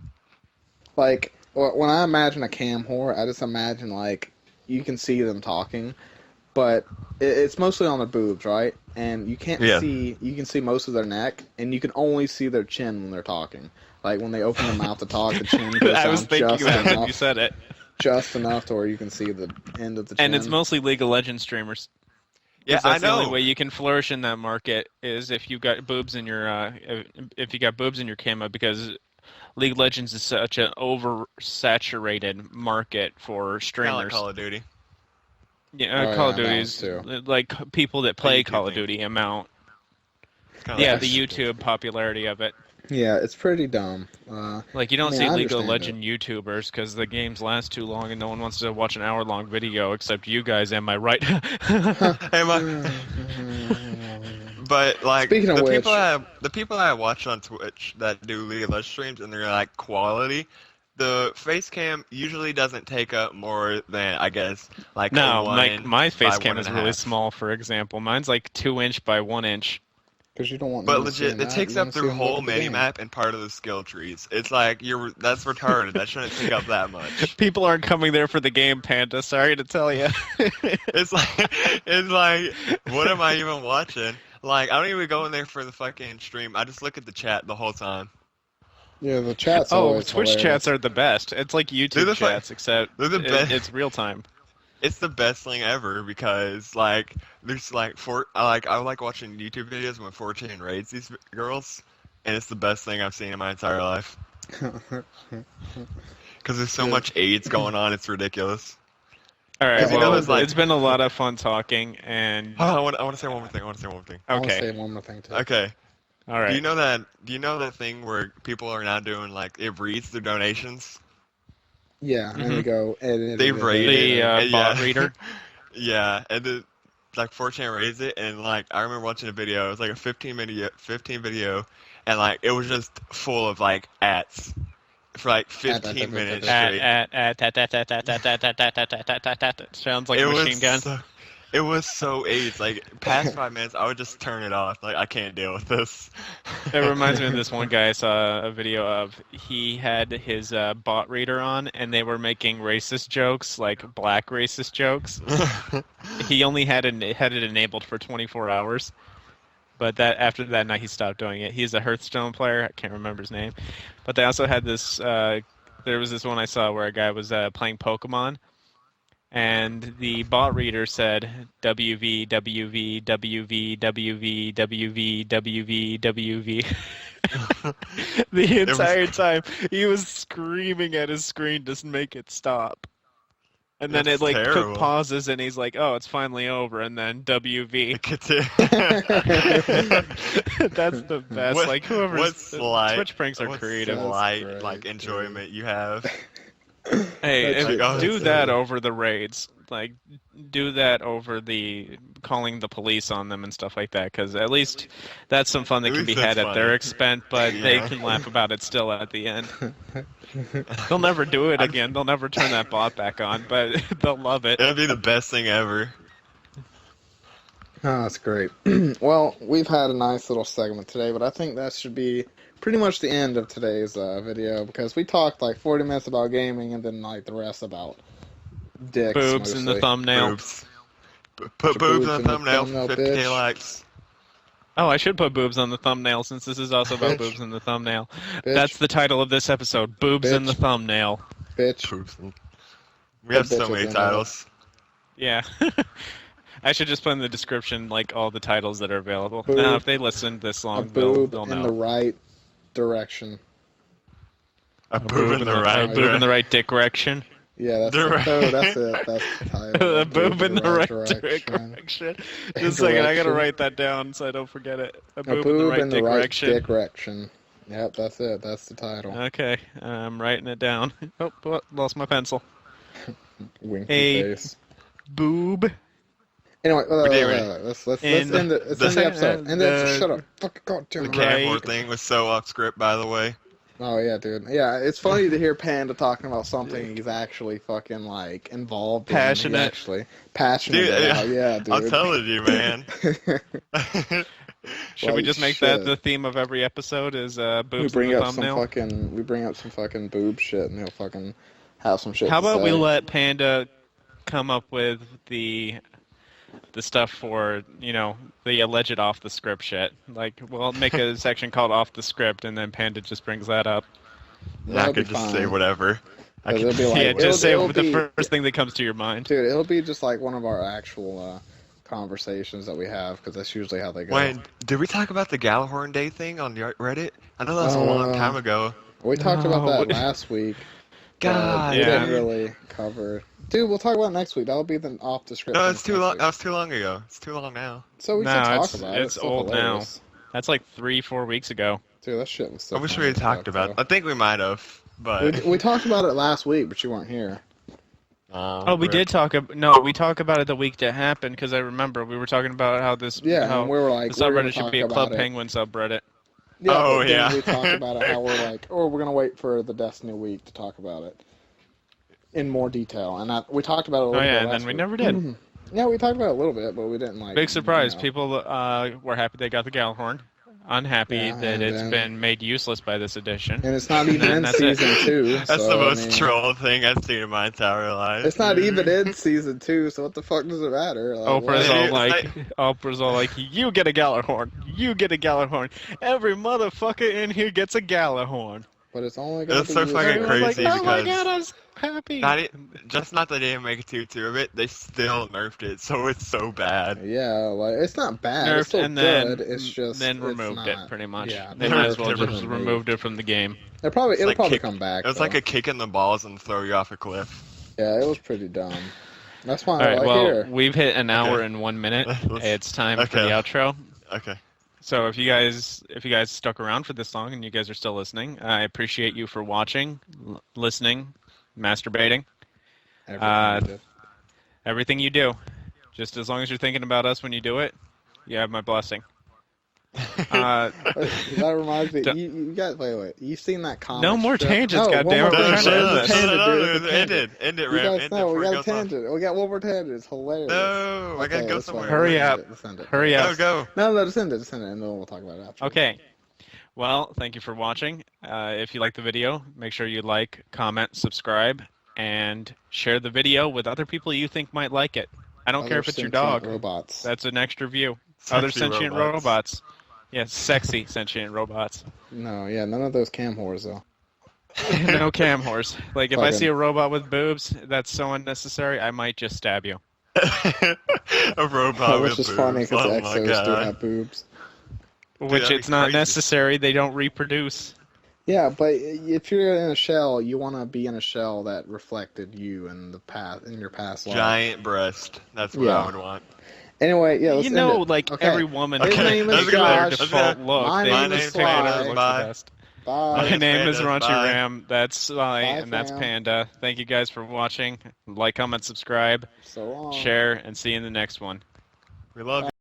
Like, when I imagine a cam whore, I just imagine, like, you can see them talking, but it's mostly on their boobs, right? And you can't Yeah. see, you can see most of their neck, and you can only see their chin when they're talking. Like, when they open their mouth to talk, the chin goes I down was thinking just that when you enough, said it. just enough to where you can see the end of the chin. And it's mostly League of Legends streamers. Yeah, 'Cause that's I know. the only way you can flourish in that market is if you got boobs in your if you got boobs in your camo, because League of Legends is such an oversaturated market for Kinda like streamers. Call of Duty. Yeah, Oh, Call yeah, of that Duty one is too. like people that play YouTube Call of thing. Duty amount. Kinda Yeah, like the that. YouTube popularity of it. Yeah, it's pretty dumb. Like, you I don't mean, see I League of understand it. Legend YouTubers because the games last too long and no one wants to watch an hour-long video except you guys, am I right? Am I? But like Speaking of which, the people I watch on Twitch that do League of Legends streams and they're like quality, the face cam usually doesn't take up more than I guess like a No, like, 1 my by face one cam and is a really half. small, for example. Mine's like 2 inch by 1 inch. because you don't want But them legit, seeing it that. takes You want up to see the them look whole at the game. minimap and part of the skill trees. It's like that's retarded. That shouldn't take up that much. People aren't coming there for the game, Panda. Sorry to tell you. It's like it's like what am I even watching? Like I don't even go in there for the fucking stream. I just look at the chat the whole time. Yeah, the chat's Oh, always Twitch chats hilarious. are the best. It's like They're YouTube chats, except they're the best. it's real time. It's the best thing ever because like there's like I like watching YouTube videos when 4chan raids these girls, and it's the best thing I've seen in my entire life. Because there's so Yeah. much AIDS going on, it's ridiculous. All right, Because you know well, there's, like- it's been a lot of fun talking, and Hold on, I want to say one more thing. I want to say one more thing. I want to okay, say one more thing too. Okay. all right. Do you know that thing where people are now doing like it reads their donations? Yeah, and Mhm. we go edit. They rate it. The and bot reader. Yeah, and like 4chan raised it, and like I remember watching a video. It was like a 15 video, and like it was just full of like ads for like 15 minutes straight. Sounds like It a was machine gun. it was so AIDS. Like past 5 minutes, I would just turn it off. Like I can't deal with this. It reminds me of this one guy I saw a video of. He had his bot reader on, and they were making racist jokes, like black racist jokes. He only had it enabled for 24 hours, but that after that night he stopped doing it. He's a Hearthstone player. I can't remember his name, but they also had this. There was this one I saw where a guy was playing Pokemon, and the bot reader said WV WV WV WV WV WV WV. The entire time he was screaming at his screen to make it stop. And then That's it like terrible. took pauses, and he's like, "Oh, it's finally over." And then WV. That's the best. What- like whoever's what slight- Twitch pranks are what creative. slight That's like great, enjoyment you have. Hey, That's if, like, do oh, that over the raids. Like, do that over the calling the police on them and stuff like that. Because at least that's some fun that At can be least had that's at their funny. expense. But they Yeah. can laugh about it still at the end. They'll never do it again. They'll never turn that bot back on. But they'll love it. It'd be the best thing ever. Oh, that's great. Well, we've had a nice little segment today, but I think that should be pretty much the end of today's video because we talked like 40 minutes about gaming and then like the rest about dicks. Boobs in the mostly. thumbnail. Boobs. Put boobs in the thumbnail. 50K bitch. likes. Oh, I should put boobs on the thumbnail since this is also about Bitch. boobs in the thumbnail. Bitch. That's the title of this episode. Boobs in the Bitch. thumbnail. Bitch. Boobs. We have Put so bitches many in titles. Yeah. I should just put in the description like all the titles that are available. Boob. Now, if they listened this A long, they'll boob know. in the right direction. A boob in the a right. boob in the right dickrection. Yeah, that's Direct- it. Oh, that's it. That's the title. A boob in the right direction. direction. Just a second, I gotta Direction. write that down so I don't forget it. A A boob in the right direction. direction. Yep, that's it. That's the title. Okay, I'm writing it down. Oh, lost my pencil. Winky A- face. Boob. Anyway, did let's in end it. Let's the end the episode. End the the- shut up. Fucking goddamn The right. camera Right. thing was so off script, by the way. Oh yeah, dude. Yeah, it's funny to hear Panda talking about something he's actually fucking like involved in. Passionate. He's actually passionate Dude, about. Yeah, dude. I'm telling you, man. Should we Like just make shit. that the theme of every episode? Is we boobs in bring the up some thumbnail? fucking. We bring up some fucking boob shit, and he'll fucking have some shit. How to about we say. let Panda come up with the stuff for, the alleged off the script shit. Like, we'll make a section called off the script, and then Panda just brings that up. I That'll could be just fine. say whatever. I 'Cause could, it'll be like, Yeah, just say it'll the be- first thing that comes to your mind. Dude, it'll be just like one of our actual conversations that we have, because that's usually how they go. Wait, did we talk about the Gallahorn Day thing on Reddit? I know that was a long time ago. We talked about No. that last week. God, we Yeah. didn't really cover it. Dude, we'll talk about it next week. That'll be the off the script. No, thing it's too next long. week. That was too long ago. It's too long now. So we No, can talk it's- about it. it's still old now. hilarious. That's like 3-4 weeks ago. Dude, that shit was so I wish funny we had as talked fuck, about it. though. I think we might have, but We talked about it last week, but you weren't here. Oh, we rip. did talk. No, we talked about it the week that happened because I remember we were talking about how Yeah, how and we were like, the we're gonna subreddit should talk be a Club about it. Penguin subreddit. Yeah, Oh, but then yeah. we talked about it, how we're like, oh, we're gonna wait for the Destiny week to talk about it in more detail, and we talked about it a Oh little yeah, bit and last then we week. never did. Yeah, we talked about it a little bit, but we didn't like. Big surprise. You know. People were happy they got the Gallahorn. Unhappy Yeah, that and it's then- been made useless by this edition. And it's not even in that's it. season 2. That's so, the I most mean, troll thing I've seen in my entire life. It's not even in season 2, so what the fuck does it matter? Like, Oprah's what? all It's like, Oprah's all like, you get a Gallahorn. You get a Gallahorn. Every motherfucker in here gets a Gallahorn. But it's only gonna It's be so used- fucking Everyone's like, crazy oh my because god, I'm so happy. just not that they didn't make a 2-2 of it, they still nerfed it, so it's so bad. Yeah, like it's not bad. Nerfed it's still and then, good. It's just then it's removed it not- pretty much. Yeah, They nerfed might as well it, just removed. removed it from the game. It'll It's probably like come back. It was though. like a kick in the balls and throw you off a cliff. Yeah, it was pretty dumb. That's why All I right, like well, here. we've hit an hour Okay. and 1 minute. Let's- It's time for okay. the outro. Okay. So if you guys stuck around for this long and you guys are still listening, I appreciate you for watching, listening, masturbating, everything you do. Just as long as you're thinking about us when you do it, you have my blessing. That reminds me. Don't- You guys, wait. You seen that comic? No more strip? tangents, No, goddammit, one more we're trying to tangent. end There's a this. tangent, dude. There's a End tangent. it, You Ram. guys End it know we before it got a goes off. tangent. We got one more tangent. It's hilarious. No, I gotta Okay, go that's fine. somewhere. Hurry Let's up. end it. Let's end it. Hurry up. Go. No, just end it, and then we'll talk about it after. Okay. Well, thank you for watching. If you like the video, make sure you like, comment, subscribe, and share the video with other people you think might like it. I don't care if it's your dog. Robots. That's an extra view. Sexy Other sentient robots. Yes, sexy sentient robots. No, yeah, none of those cam whores though. No cam horse. Like if I Fucking- see a robot with boobs, that's so unnecessary. I might just stab you. A robot Which with is funny boobs. because Oh my exos do god. have boobs. Which that'd it's be not crazy. necessary. They don't reproduce. Yeah, but if you're in a shell, you want to be in a shell that reflected you in your past life. Giant breast. That's what Yeah. I would want. Anyway, yeah, let's You end know, it. like Okay. every woman His can name pick is their Josh. default look. My They name just is pick whatever Sly. looks the Bye. best. Bye. My name is Pandaz, Raunchy bye. Ram. That's Sly, Bye, and that's fam. Panda. Thank you guys for watching. Like, comment, subscribe, So long. share, and see you in the next one. We love you.